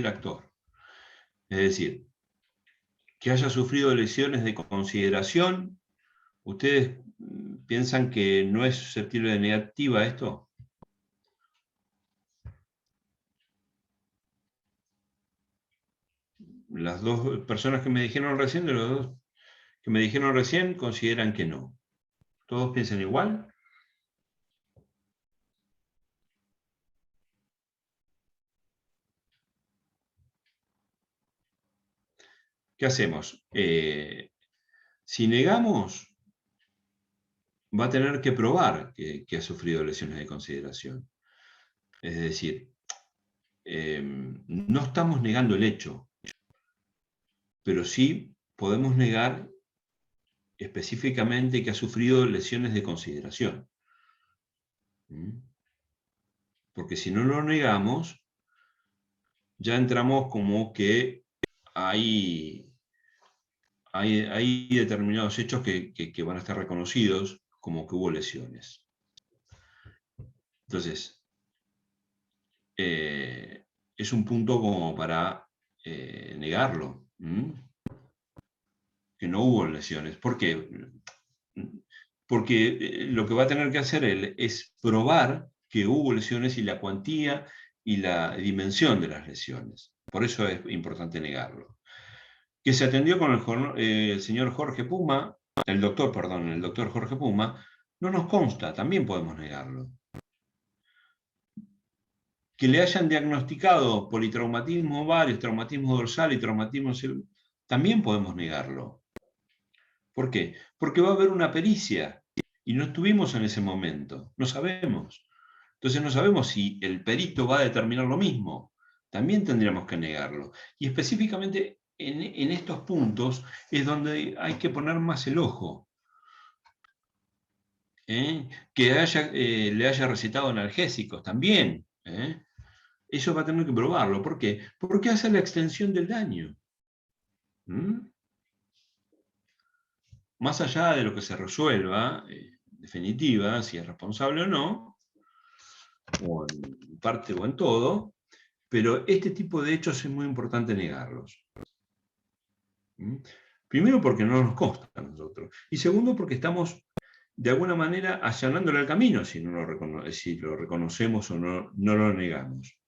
actor. Es decir, que haya sufrido lesiones de consideración. ¿Ustedes piensan que no es susceptible de negativa esto? Las dos personas que me dijeron recién, de los dos que me dijeron recién, consideran que no. ¿Todos piensan igual? ¿Qué hacemos? Si negamos, va a tener que probar que ha sufrido lesiones de consideración. Es decir, no estamos negando el hecho, pero sí podemos negar específicamente que ha sufrido lesiones de consideración. Porque si no lo negamos, ya entramos como que hay determinados hechos que van a estar reconocidos como que hubo lesiones. Entonces, es un punto como para negarlo, que no hubo lesiones. ¿Por qué? Porque lo que va a tener que hacer él es probar que hubo lesiones y la cuantía y la dimensión de las lesiones. Por eso es importante negarlo. Que se atendió con el señor Jorge Puma, el doctor Jorge Puma, no nos consta, también podemos negarlo. Que le hayan diagnosticado politraumatismo ovario, traumatismo dorsal y traumatismo cerebral, también podemos negarlo. ¿Por qué? Porque va a haber una pericia y no estuvimos en ese momento, no sabemos. Entonces no sabemos si el perito va a determinar lo mismo, también tendríamos que negarlo. Y específicamente en estos puntos es donde hay que poner más el ojo. Que le haya recetado analgésicos también. Eso va a tener que probarlo. ¿Por qué? Porque hace la extensión del daño. Más allá de lo que se resuelva, definitiva, si es responsable o no, o en parte o en todo, pero este tipo de hechos es muy importante negarlos. Primero porque no nos consta a nosotros, y segundo porque estamos de alguna manera allanándole el camino si lo reconocemos o no lo negamos.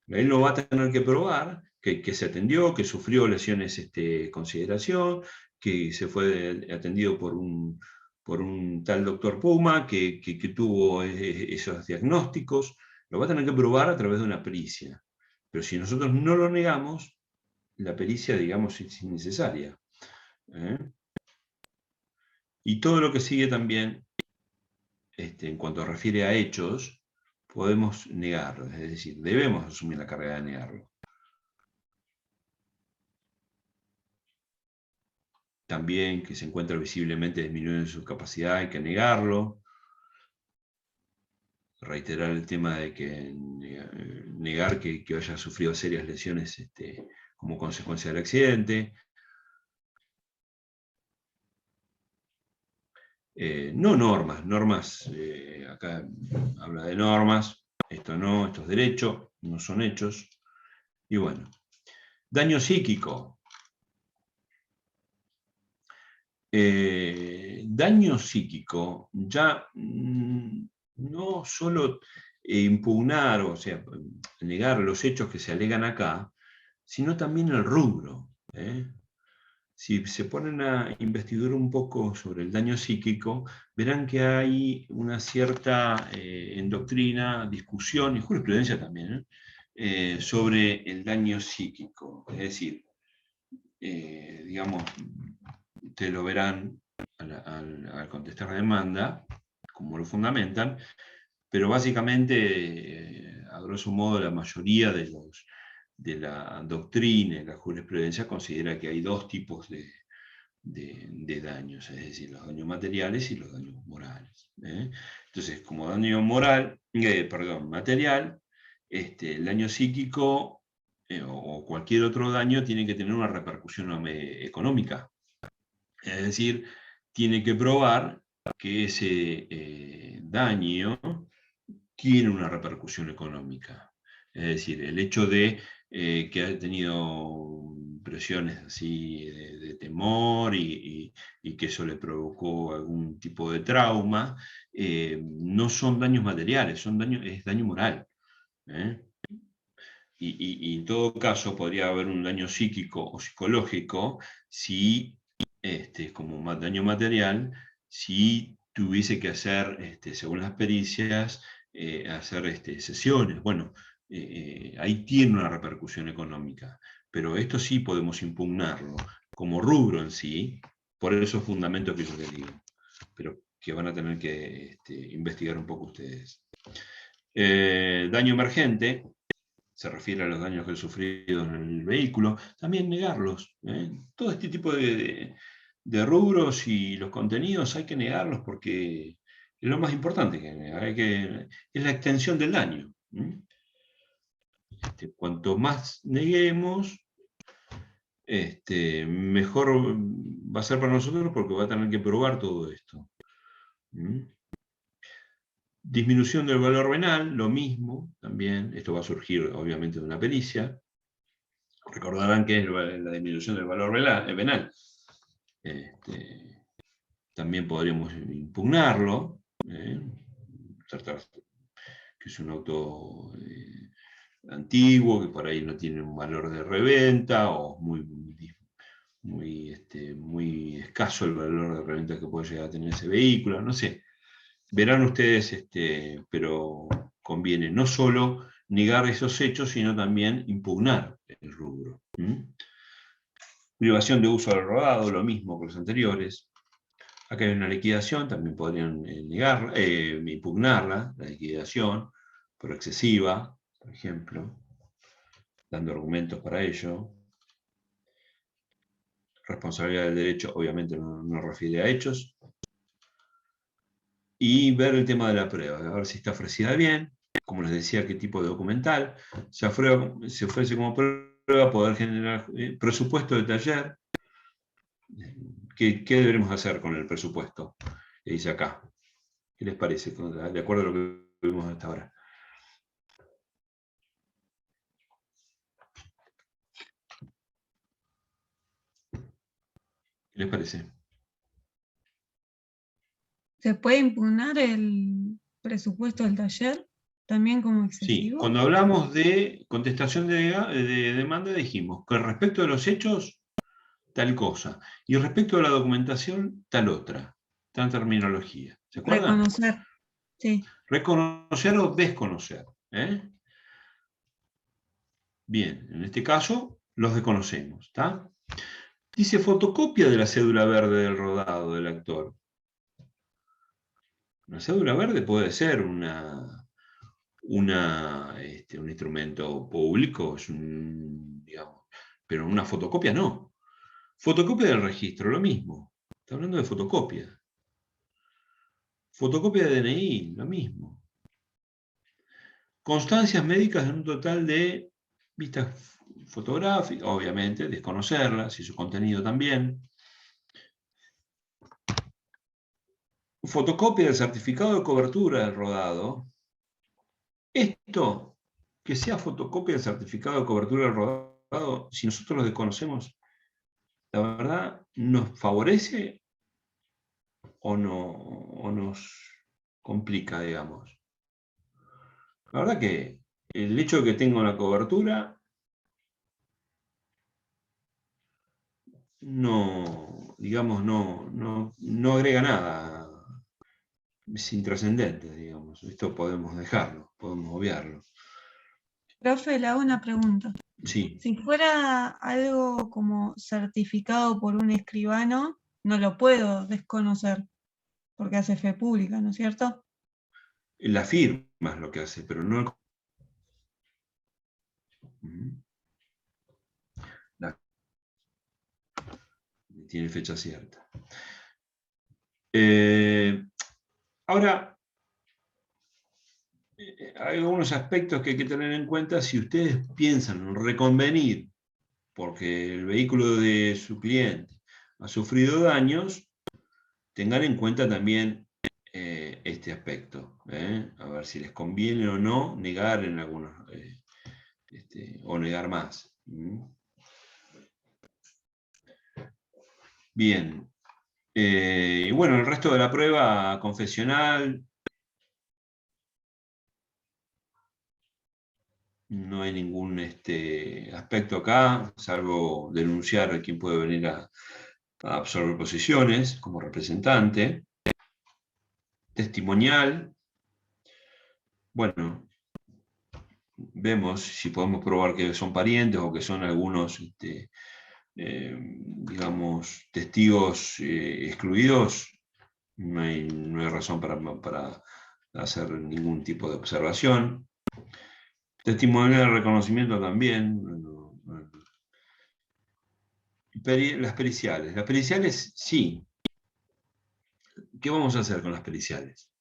Él lo va a tener que probar, que se atendió, que sufrió lesiones consideración, que se fue atendido por un tal doctor Puma, que tuvo esos diagnósticos. Lo va a tener que probar a través de una pericia. Pero si nosotros no lo negamos, la pericia, digamos, es innecesaria. Y todo lo que sigue también, en cuanto refiere a hechos, podemos negarlo, es decir, debemos asumir la carga de negarlo. También que se encuentra visiblemente disminuyendo su capacidad, hay que negarlo. Reiterar el tema de que negar que haya sufrido serias lesiones como consecuencia del accidente. No normas, acá habla de normas, esto no, esto es derecho, no son hechos. Y bueno, daño psíquico. Daño psíquico ya no solo impugnar, o sea, negar los hechos que se alegan acá, sino también el rubro. Si se ponen a investigar un poco sobre el daño psíquico, verán que hay una cierta en doctrina, discusión y jurisprudencia también, sobre el daño psíquico. Es decir, digamos, ustedes lo verán al contestar la demanda, como lo fundamentan, pero básicamente, a grosso modo, la mayoría de la doctrina y la jurisprudencia considera que hay dos tipos de daños, es decir, los daños materiales y los daños morales. Entonces, como daño material, el daño psíquico o cualquier otro daño tiene que tener una repercusión económica. Es decir, tiene que probar que ese daño tiene una repercusión económica. Es decir, el hecho de que haya tenido impresiones así de temor y que eso le provocó algún tipo de trauma, no son daños materiales, es daño moral. Y en todo caso podría haber un daño psíquico o psicológico si, como daño material, si tuviese que hacer, según las pericias, hacer sesiones. Bueno, ahí tiene una repercusión económica, pero esto sí podemos impugnarlo como rubro en sí, por esos fundamentos que yo les digo, pero que van a tener que investigar un poco ustedes. Daño emergente se refiere a los daños que he sufrido en el vehículo, también negarlos. Todo este tipo de rubros y los contenidos hay que negarlos porque es lo más importante que negar, es la extensión del daño. Cuanto más neguemos, mejor va a ser para nosotros porque va a tener que probar todo esto. Disminución del valor venal, lo mismo también. Esto va a surgir obviamente de una pericia. Recordarán que es la disminución del valor venal. También podríamos impugnarlo, tratar que es un auto antiguo, que por ahí no tiene un valor de reventa, o muy escaso el valor de reventa que puede llegar a tener ese vehículo, no sé. Verán ustedes, pero conviene no solo negar esos hechos, sino también impugnar el rubro. Privación de uso del rodado, lo mismo que los anteriores. Acá hay una liquidación, también podrían impugnarla, la liquidación, por excesiva, por ejemplo, dando argumentos para ello. Responsabilidad del derecho, obviamente no refiere a hechos. Y ver el tema de la prueba, a ver si está ofrecida bien, como les decía, qué tipo de documental. Se ofrece como prueba poder generar presupuesto de taller. ¿Qué deberemos hacer con el presupuesto? Que dice acá. ¿Qué les parece? De acuerdo a lo que vimos hasta ahora. ¿Qué les parece? ¿Se puede impugnar el presupuesto del taller también como excesivo? Sí, cuando hablamos de contestación de demanda dijimos que respecto de los hechos, tal cosa, y respecto de la documentación, tal otra, tal terminología. ¿Se acuerdan? Reconocer, sí. Reconocer o desconocer. Bien, en este caso los desconocemos. ¿Está? Dice fotocopia de la cédula verde del rodado del actor. Una cédula verde puede ser un instrumento público, digamos, pero una fotocopia no. Fotocopia del registro, lo mismo. Está hablando de fotocopia. Fotocopia de DNI, lo mismo. Constancias médicas en un total de vistas fotográficas, obviamente, desconocerlas y su contenido también. Fotocopia del certificado de cobertura del rodado. Esto, que sea fotocopia del certificado de cobertura del rodado, si nosotros lo desconocemos, la verdad, ¿nos favorece o nos complica, digamos? La verdad que el hecho de que tenga una cobertura no, digamos, no agrega nada. Es intrascendente, digamos. Esto podemos dejarlo, podemos obviarlo. Profe, le hago una pregunta. Sí. Si fuera algo como certificado por un escribano, no lo puedo desconocer, porque hace fe pública, ¿no es cierto? La firma es lo que hace, pero no tiene fecha cierta. Ahora, hay algunos aspectos que hay que tener en cuenta si ustedes piensan en reconvenir porque el vehículo de su cliente ha sufrido daños, tengan en cuenta también este aspecto. A ver si les conviene o no negar en algunos, o negar más. Bien. Y bueno, el resto de la prueba confesional, no hay ningún aspecto acá, salvo denunciar a quien puede venir a absorber posiciones como representante. Testimonial. Bueno, vemos si podemos probar que son parientes o que son algunos, digamos, testigos excluidos. No hay razón para hacer ningún tipo de observación. Testimonial de reconocimiento también. Las periciales. Las periciales, sí. ¿Qué vamos a hacer con las periciales?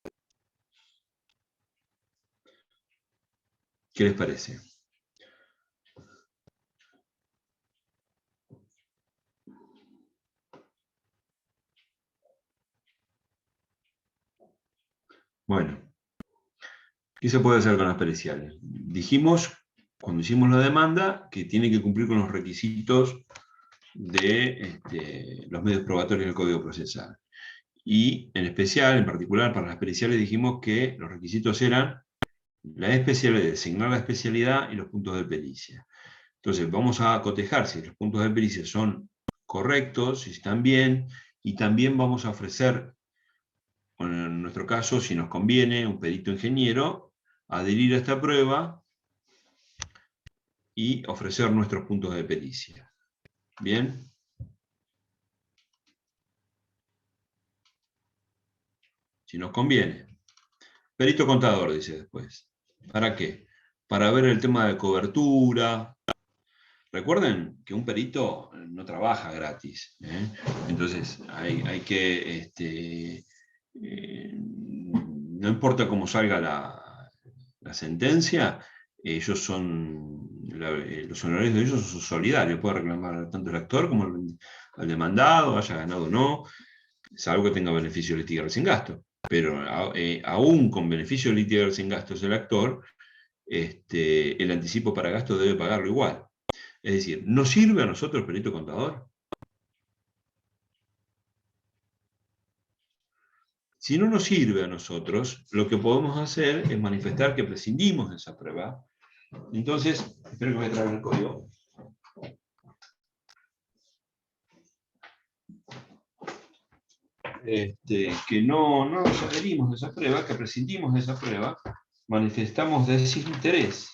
¿Qué les parece? Bueno, ¿qué se puede hacer con las periciales? Dijimos, cuando hicimos la demanda, que tiene que cumplir con los requisitos de los medios probatorios del Código Procesal. Y en especial, en particular, para las periciales dijimos que los requisitos eran la especialidad, designar la especialidad y los puntos de pericia. Entonces, vamos a cotejar si los puntos de pericia son correctos, si están bien, y también vamos a ofrecer, en nuestro caso, si nos conviene, un perito ingeniero, adherir a esta prueba y ofrecer nuestros puntos de pericia. ¿Bien? Si nos conviene. Perito contador, dice después. ¿Para qué? Para ver el tema de cobertura. Recuerden que un perito no trabaja gratis. Entonces, hay que... no importa cómo salga la sentencia, ellos son... los honorarios de ellos son solidarios. Puede reclamar tanto el actor como el demandado, haya ganado o no, salvo que tenga beneficio de litigar sin gasto. Pero aún con beneficio de litigar sin gastos el actor, el anticipo para gasto debe pagarlo igual. Es decir, ¿nos sirve a nosotros el perito contador? Si no nos sirve a nosotros, lo que podemos hacer es manifestar que prescindimos de esa prueba. Entonces, espero que me traigan el código. Que no nos adherimos de esa prueba, que prescindimos de esa prueba, manifestamos desinterés.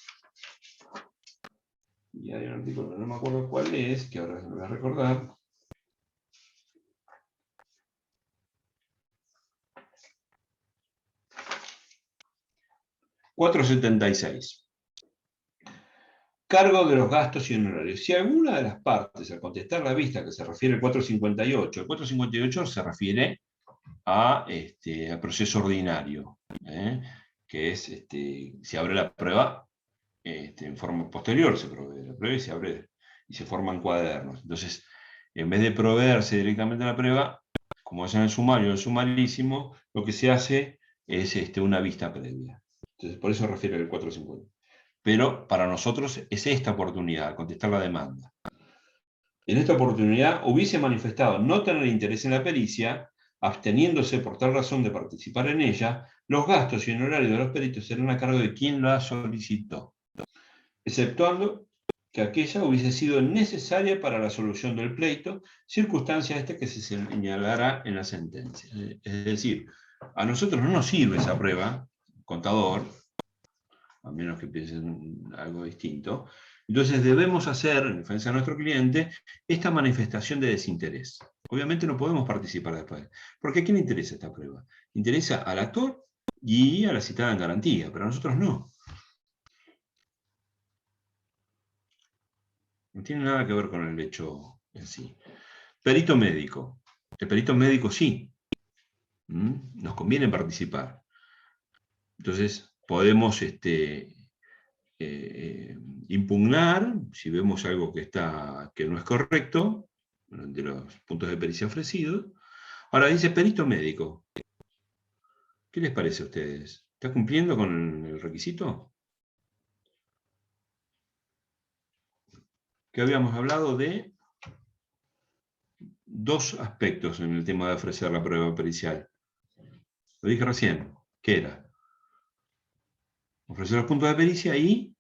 Y hay un artículo, no me acuerdo cuál es, que ahora me voy a recordar. $476. Cargo de los gastos y honorarios. Si alguna de las partes, al contestar la vista que se refiere al 458, el 458 se refiere a proceso ordinario, que es, se abre la prueba en forma posterior, se provee la prueba y se abre y se forman cuadernos. Entonces, en vez de proveerse directamente a la prueba, como es en el sumario, el sumarísimo, lo que se hace es una vista previa. Entonces, por eso refiere al 450. Pero para nosotros es esta oportunidad, contestar la demanda. En esta oportunidad hubiese manifestado no tener interés en la pericia, absteniéndose por tal razón de participar en ella, los gastos y honorarios de los peritos serán a cargo de quien la solicitó, exceptuando que aquella hubiese sido necesaria para la solución del pleito, circunstancia esta que se señalará en la sentencia. Es decir, a nosotros no nos sirve esa prueba, contador, a menos que piensen algo distinto. Entonces debemos hacer, en defensa de nuestro cliente, esta manifestación de desinterés. Obviamente no podemos participar después, porque ¿a quién le interesa esta prueba? Interesa al actor y a la citada en garantía, pero a nosotros no. No tiene nada que ver con el hecho en sí. Perito médico. El perito médico sí. Nos conviene participar. Entonces podemos impugnar si vemos algo que no es correcto, de los puntos de pericia ofrecidos. Ahora dice perito médico. ¿Qué les parece a ustedes? ¿Está cumpliendo con el requisito? Que habíamos hablado de dos aspectos en el tema de ofrecer la prueba pericial. Lo dije recién. ¿Qué era? Ofrecer los puntos de pericia y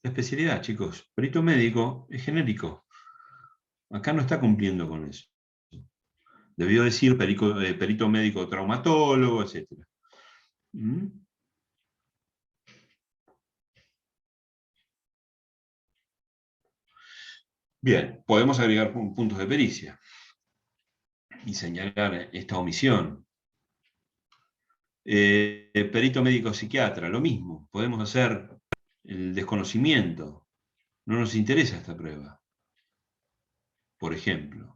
la especialidad, chicos. Perito médico es genérico. Acá no está cumpliendo con eso. Debió decir perito médico traumatólogo, etc. Bien, podemos agregar puntos de pericia y señalar esta omisión. Perito médico psiquiatra, lo mismo. Podemos hacer el desconocimiento. No nos interesa esta prueba. Por ejemplo.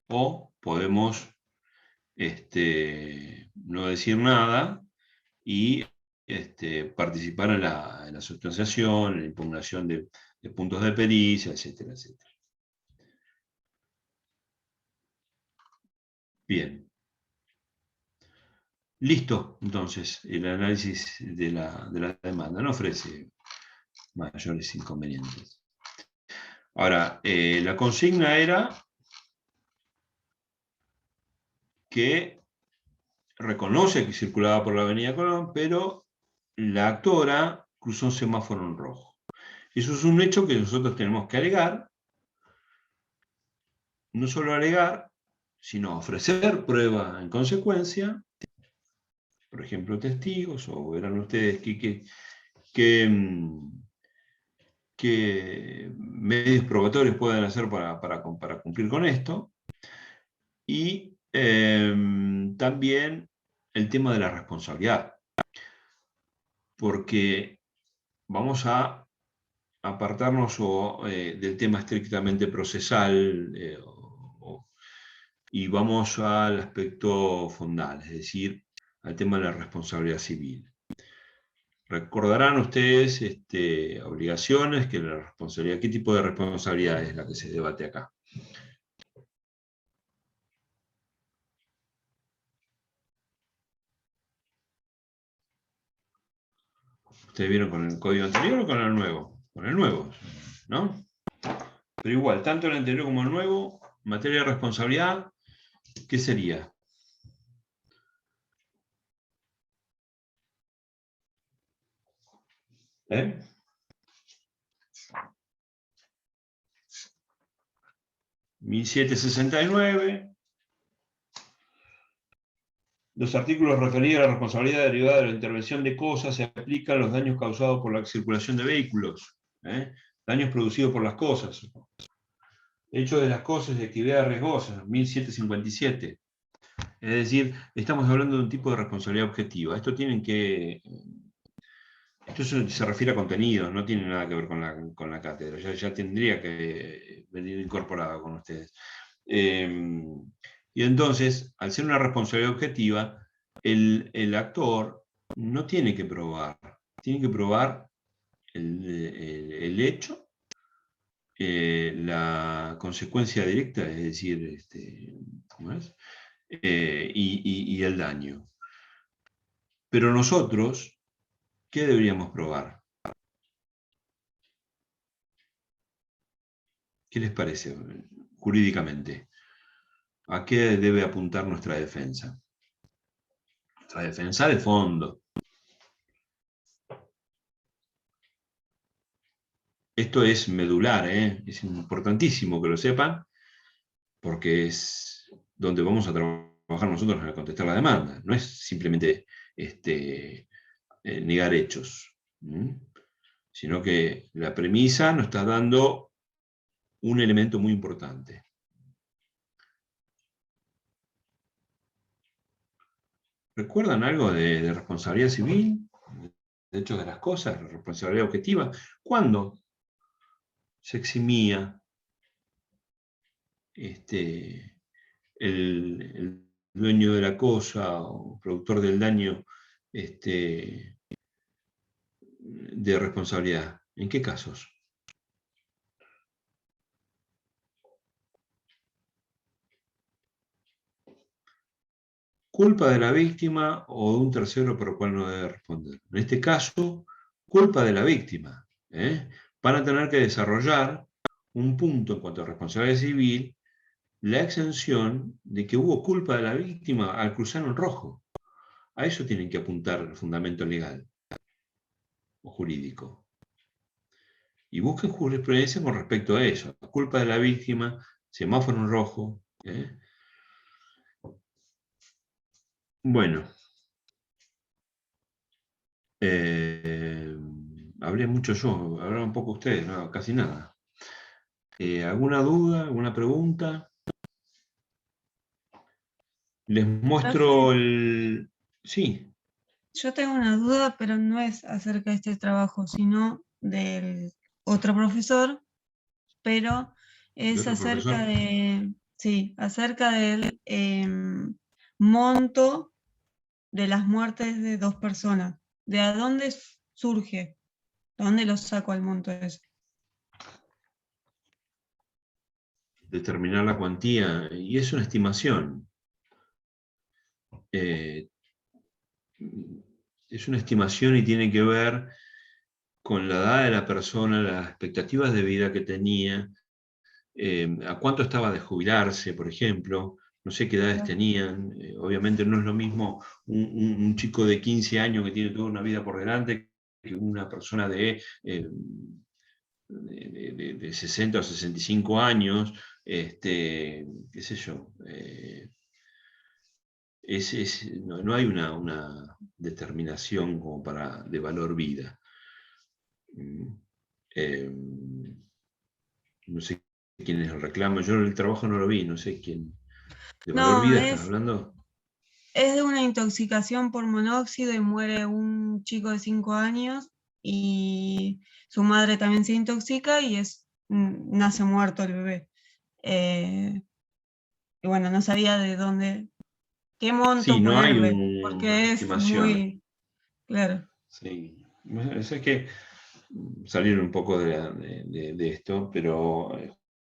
O podemos no decir nada y participar en la sustanciación, en la impugnación de puntos de pericia, etcétera, etcétera. Bien. Listo, entonces, el análisis de la demanda no ofrece mayores inconvenientes. Ahora, la consigna era que reconoce que circulaba por la avenida Colón, pero la actora cruzó un semáforo en rojo. Eso es un hecho que nosotros tenemos que alegar, no solo alegar, sino ofrecer prueba en consecuencia, por ejemplo, testigos, o verán ustedes qué medios probatorios pueden hacer para cumplir con esto, y también el tema de la responsabilidad, porque vamos a apartarnos del tema estrictamente procesal y vamos al aspecto fondal, es decir, al tema de la responsabilidad civil. Recordarán ustedes obligaciones, que la responsabilidad, ¿qué tipo de responsabilidad es la que se debate acá? ¿Ustedes vieron con el código anterior o con el nuevo? Con el nuevo, ¿no? Pero igual, tanto el anterior como el nuevo, en materia de responsabilidad, ¿qué sería? ¿Eh? (1769) Los artículos referidos a la responsabilidad derivada de la intervención de cosas se aplican a los daños causados por la circulación de vehículos. Daños producidos por las cosas. Hecho de las cosas de actividad riesgosa, 1757. Es decir, estamos hablando de un tipo de responsabilidad objetiva. Esto se refiere a contenidos, no tiene nada que ver con la cátedra. Ya tendría que venir incorporado con ustedes. Y entonces, al ser una responsabilidad objetiva, el actor no tiene que probar. Tiene que probar el hecho, la consecuencia directa, es decir, ¿cómo es? Y el daño. Pero nosotros, ¿qué deberíamos probar? ¿Qué les parece jurídicamente? ¿A qué debe apuntar nuestra defensa? Nuestra defensa de fondo. Esto es medular, es importantísimo que lo sepan, porque es donde vamos a trabajar nosotros a contestar la demanda. No es simplemente negar hechos, sino que la premisa nos está dando un elemento muy importante. ¿Recuerdan algo de responsabilidad civil? De hecho, de las cosas, la responsabilidad objetiva. ¿Cuándo se eximía el dueño de la cosa o productor del daño de responsabilidad? ¿En qué casos? Culpa de la víctima o de un tercero por el cual no debe responder. En este caso, culpa de la víctima. Van a tener que desarrollar un punto en cuanto a responsabilidad civil, la exención de que hubo culpa de la víctima al cruzar en rojo. A eso tienen que apuntar el fundamento legal o jurídico. Y busquen jurisprudencia con respecto a eso. La culpa de la víctima, semáforo en rojo. Bueno. Hablé mucho yo, hablaron un poco ustedes, no, casi nada. ¿Alguna duda, alguna pregunta? Les muestro el... Sí. Yo tengo una duda, pero no es acerca de este trabajo, sino del otro profesor, pero ¿De es otro acerca profesor? acerca del monto de las muertes de 2 personas. ¿De a dónde surge? ¿De dónde lo saco al monto ese? Determinar la cuantía, y es una estimación. Es una estimación y tiene que ver con la edad de la persona, las expectativas de vida que tenía, a cuánto estaba de jubilarse, por ejemplo, no sé qué edades tenían, obviamente no es lo mismo un chico de 15 años que tiene toda una vida por delante que una persona de 60 o 65 años, qué sé yo. No hay una determinación como de valor vida. No sé quién es el reclamo, yo el trabajo no lo vi, no sé quién. ¿De valor No, vida están hablando? es de una intoxicación por monóxido y muere un chico de 5 años y su madre también se intoxica y nace muerto el bebé. Y bueno, no sabía de dónde, qué monto Sí, no hay ponerle, una porque es estimación. muy claro. Sí. Es que salieron un poco de esto, pero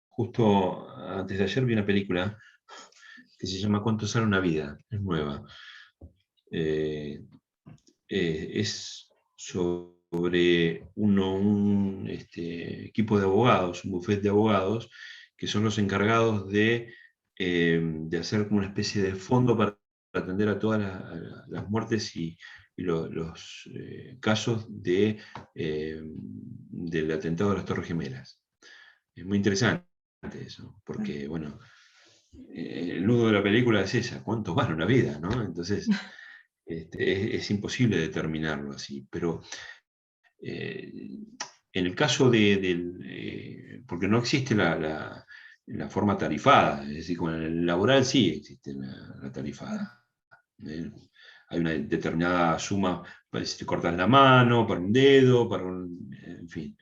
justo antes de ayer vi una película que se llama ¿Cuánto sale una vida? Es nueva. Es sobre un equipo de abogados, un bufete de abogados, que son los encargados de hacer como una especie de fondo para atender a todas las muertes y los casos del atentado de las Torres Gemelas. Es muy interesante eso, porque, bueno, el nudo de la película es esa, ¿cuánto vale una vida? ¿No? Entonces, es imposible determinarlo así, pero en el caso porque no existe la forma tarifada, es decir, con el laboral sí existe la tarifada. ¿eh? Hay una determinada suma, si te cortas la mano, para un dedo, en fin.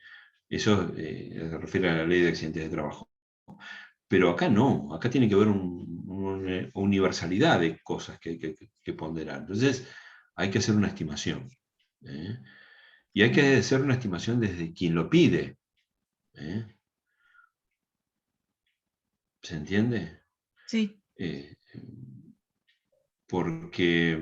Eso se refiere a la ley de accidentes de trabajo. Pero acá no, acá tiene que haber una universalidad de cosas que hay que ponderar. Entonces, hay que hacer una estimación. ¿eh? Y hay que hacer una estimación desde quien lo pide. ¿eh? ¿Se entiende? Sí. Porque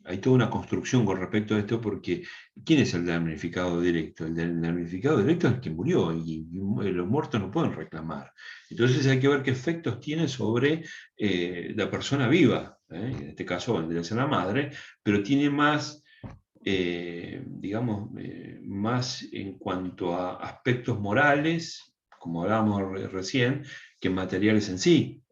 hay toda una construcción con respecto a esto, porque ¿quién es el damnificado directo? El damnificado directo es el que murió, y los muertos no pueden reclamar. Entonces hay que ver qué efectos tiene sobre la persona viva, en este caso vendría a ser la madre, pero tiene más, digamos, más en cuanto a aspectos morales, como hablábamos recién, que materiales en sí.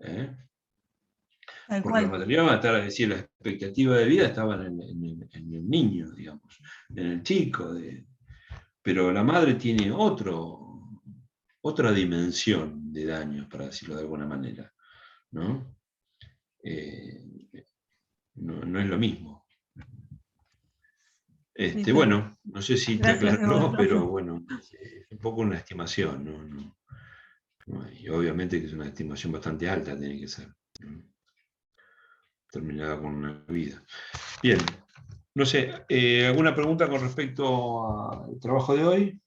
Tal Porque los cual. materiales van a estar, es decir, la expectativa de vida estaba en el niño, digamos, en el chico. Pero la madre tiene otra dimensión de daños, para decirlo de alguna manera, ¿no? No es lo mismo. Sí, sí. Bueno, no sé si está Gracias, claro, Eduardo. pero bueno, es un poco una estimación, y obviamente que es una estimación bastante alta, tiene que ser, ¿no? Terminada con una vida. Bien, no sé, ¿alguna pregunta con respecto al trabajo de hoy?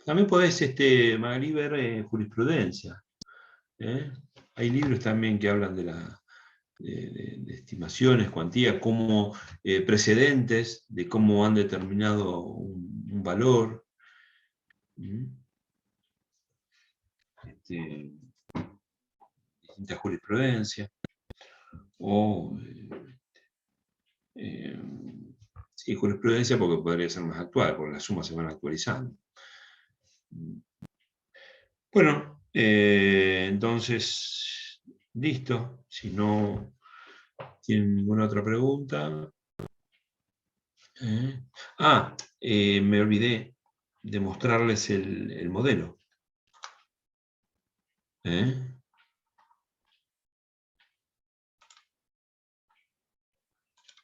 También podés, Magri, ver jurisprudencia. Hay libros también que hablan de estimaciones, cuantías, como precedentes de cómo han determinado un valor. Distintas jurisprudencias. O sí, jurisprudencia, porque podría ser más actual, porque las sumas se van actualizando. Bueno, entonces, listo. Si no tienen ninguna otra pregunta. Me olvidé de mostrarles el modelo.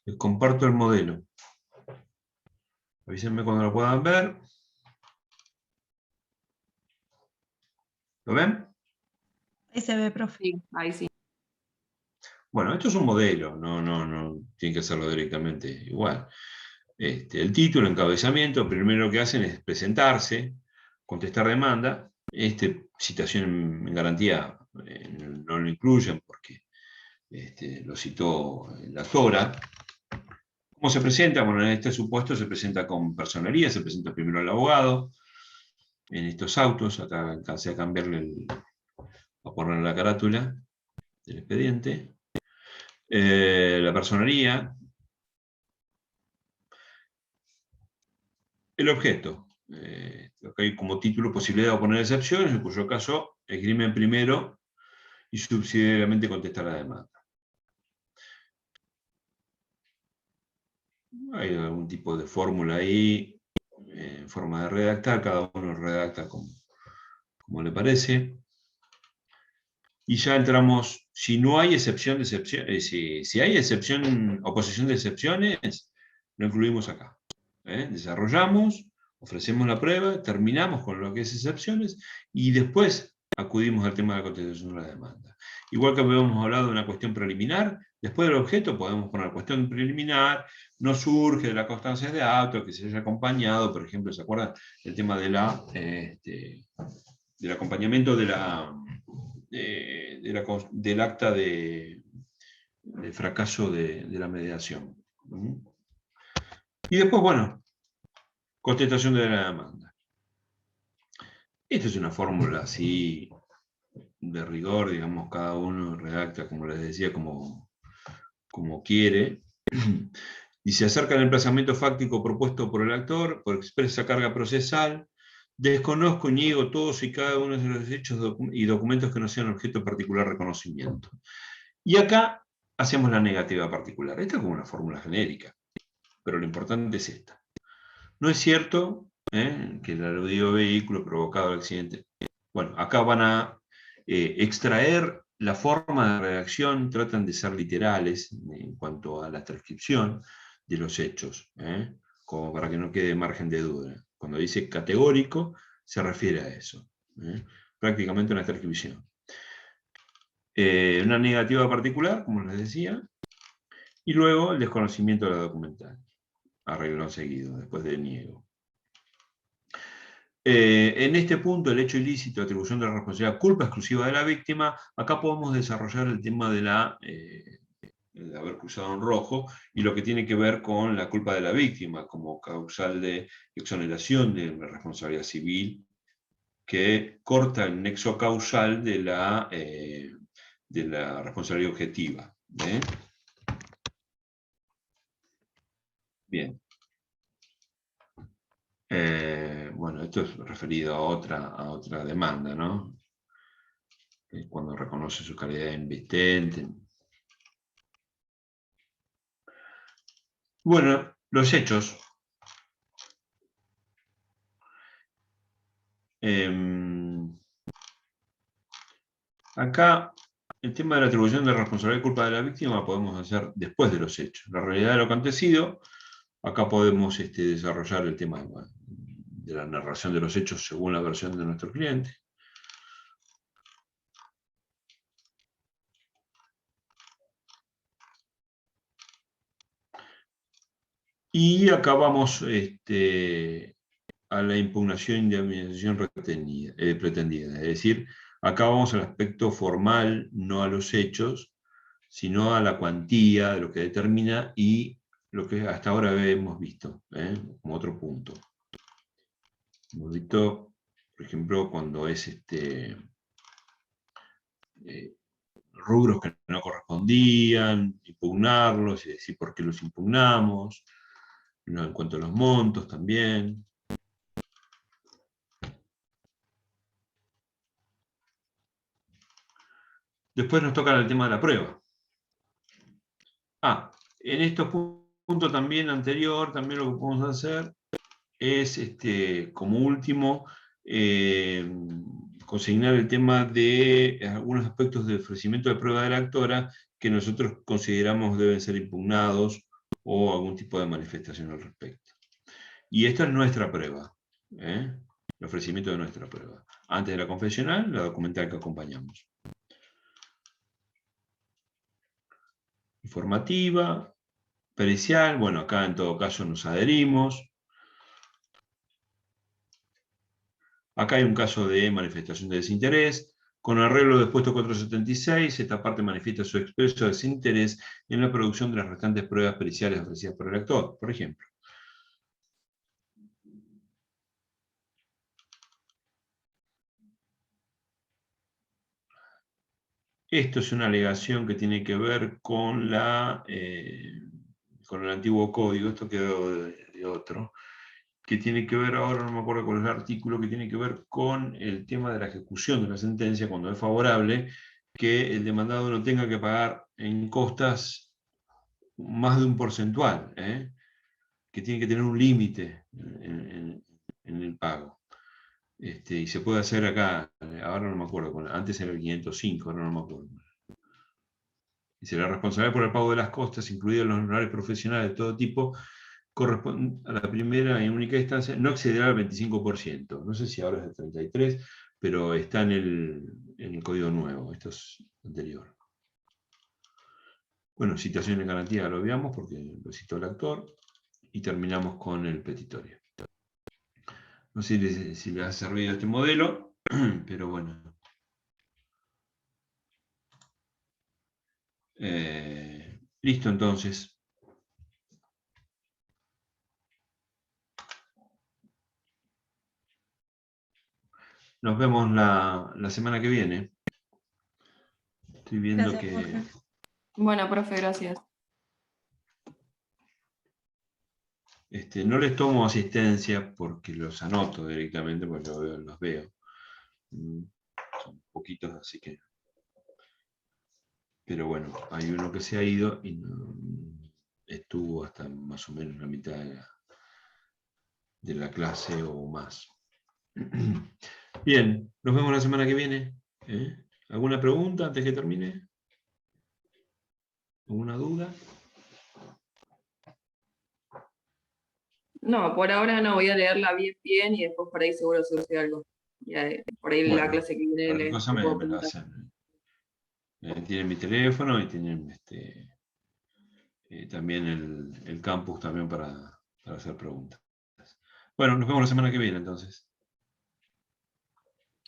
Les comparto el modelo. Avísenme cuando lo puedan ver. ¿Lo ven? Ahí se ve, profe. Sí, ahí sí. Bueno, esto es un modelo, no tienen que hacerlo directamente igual. El título, encabezamiento, primero que hacen es presentarse, contestar demanda. Citación en garantía no lo incluyen porque lo citó la autora. ¿Cómo se presenta? Bueno, en este supuesto se presenta con personería, se presenta primero el abogado. En estos autos, acá alcancé a cambiarle a ponerle la carátula del expediente. La personería. El objeto. Hay como título posibilidad de oponer excepciones, en cuyo caso esgrimen primero y subsidiariamente contestar la demanda. Hay algún tipo de fórmula ahí, en forma de redactar, cada uno redacta como le parece. Y ya entramos, si no hay excepción de excepciones, si hay excepción, oposición de excepciones, lo incluimos acá. Desarrollamos, ofrecemos la prueba, terminamos con lo que es excepciones y después acudimos al tema de la contestación de la demanda. Igual que habíamos hablado de una cuestión preliminar, después del objeto podemos poner cuestión preliminar, no surge de la constancia de auto, que se haya acompañado, por ejemplo, ¿se acuerdan del tema del acompañamiento del acta de fracaso de la mediación? Y después, bueno, contestación de la demanda. Esta es una fórmula así de rigor, digamos, cada uno redacta, como les decía, como quiere. Y se acerca al emplazamiento fáctico propuesto por el actor, por expresa carga procesal. Desconozco y niego todos y cada uno de los hechos y documentos que no sean objeto de particular reconocimiento. Y acá hacemos la negativa particular. Esta es como una fórmula genérica, pero lo importante es esta. No es cierto que el aludido vehículo provocado el accidente. Bueno, acá van a extraer la forma de redacción, tratan de ser literales en cuanto a la transcripción de los hechos, como para que no quede margen de duda. Cuando dice categórico, se refiere a eso. Prácticamente una transcripción. Una negativa particular, como les decía, y luego el desconocimiento de la documental. Arreglón seguido, después del niego. En este punto, el hecho ilícito, atribución de la responsabilidad, culpa exclusiva de la víctima, acá podemos desarrollar el tema de haber cruzado en rojo, y lo que tiene que ver con la culpa de la víctima, como causal de exoneración de la responsabilidad civil, que corta el nexo causal de la responsabilidad objetiva. Bien. Bueno, esto es referido a otra demanda, ¿no? Cuando reconoce su calidad de invetente. Bueno, los hechos. Acá, el tema de la atribución de responsabilidad y culpa de la víctima podemos hacer después de los hechos. La realidad de lo acontecido, acá podemos desarrollar el tema de la narración de los hechos según la versión de nuestro cliente. Y acá vamos a la impugnación y indemnización pretendida. Es decir, acá vamos al aspecto formal, no a los hechos, sino a la cuantía de lo que determina y lo que hasta ahora hemos visto, como otro punto. Hemos visto, por ejemplo, cuando es rubros que no correspondían, impugnarlos y decir por qué los impugnamos, en cuanto a los montos también. Después nos toca el tema de la prueba. En estos puntos también anterior, también lo que podemos hacer es, como último, consignar el tema de algunos aspectos de ofrecimiento de prueba de la actora que nosotros consideramos deben ser impugnados o algún tipo de manifestación al respecto. Y esta es nuestra prueba, el ofrecimiento de nuestra prueba. Antes de la confesional, la documental que acompañamos. Informativa, pericial, bueno, acá en todo caso nos adherimos. Acá hay un caso de manifestación de desinterés. Con arreglo del puesto 476, esta parte manifiesta su expreso desinterés en la producción de las restantes pruebas periciales ofrecidas por el actor, por ejemplo. Esto es una alegación que tiene que ver con con el antiguo código, esto quedó de otro, que tiene que ver, ahora no me acuerdo cuál es el artículo, que tiene que ver con el tema de la ejecución de la sentencia, cuando es favorable, que el demandado no tenga que pagar en costas más de un porcentual, que tiene que tener un límite en el pago. Y se puede hacer acá, ahora no me acuerdo, antes era el 505, ahora no me acuerdo. Y será responsable por el pago de las costas, incluidos los honorarios profesionales de todo tipo, corresponde a la primera y única instancia, no excederá al 25%. No sé si ahora es el 33%, pero está en el código nuevo, esto es anterior. Bueno, citación de garantía lo veamos porque lo citó el actor, y terminamos con el petitorio. No sé si les ha servido este modelo, pero bueno. Listo entonces. Nos vemos la semana que viene. Estoy viendo Gracias, que... profe. Bueno, profe, gracias. No les tomo asistencia porque los anoto directamente, porque los veo. Son poquitos, así que... Pero bueno, hay uno que se ha ido y estuvo hasta más o menos la mitad de la clase o más. Bien, nos vemos la semana que viene. ¿Alguna pregunta antes que termine? ¿Alguna duda? No, por ahora no, voy a leerla bien y después por ahí seguro surge algo. Ya, por ahí Bueno, la clase que viene cualquier cosa le puedo me lo preguntar. hacen. Tienen mi teléfono y tienen también el campus también para hacer preguntas. Bueno, nos vemos la semana que viene entonces.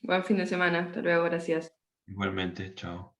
Buen fin de semana. Hasta luego. Gracias. Igualmente, chao.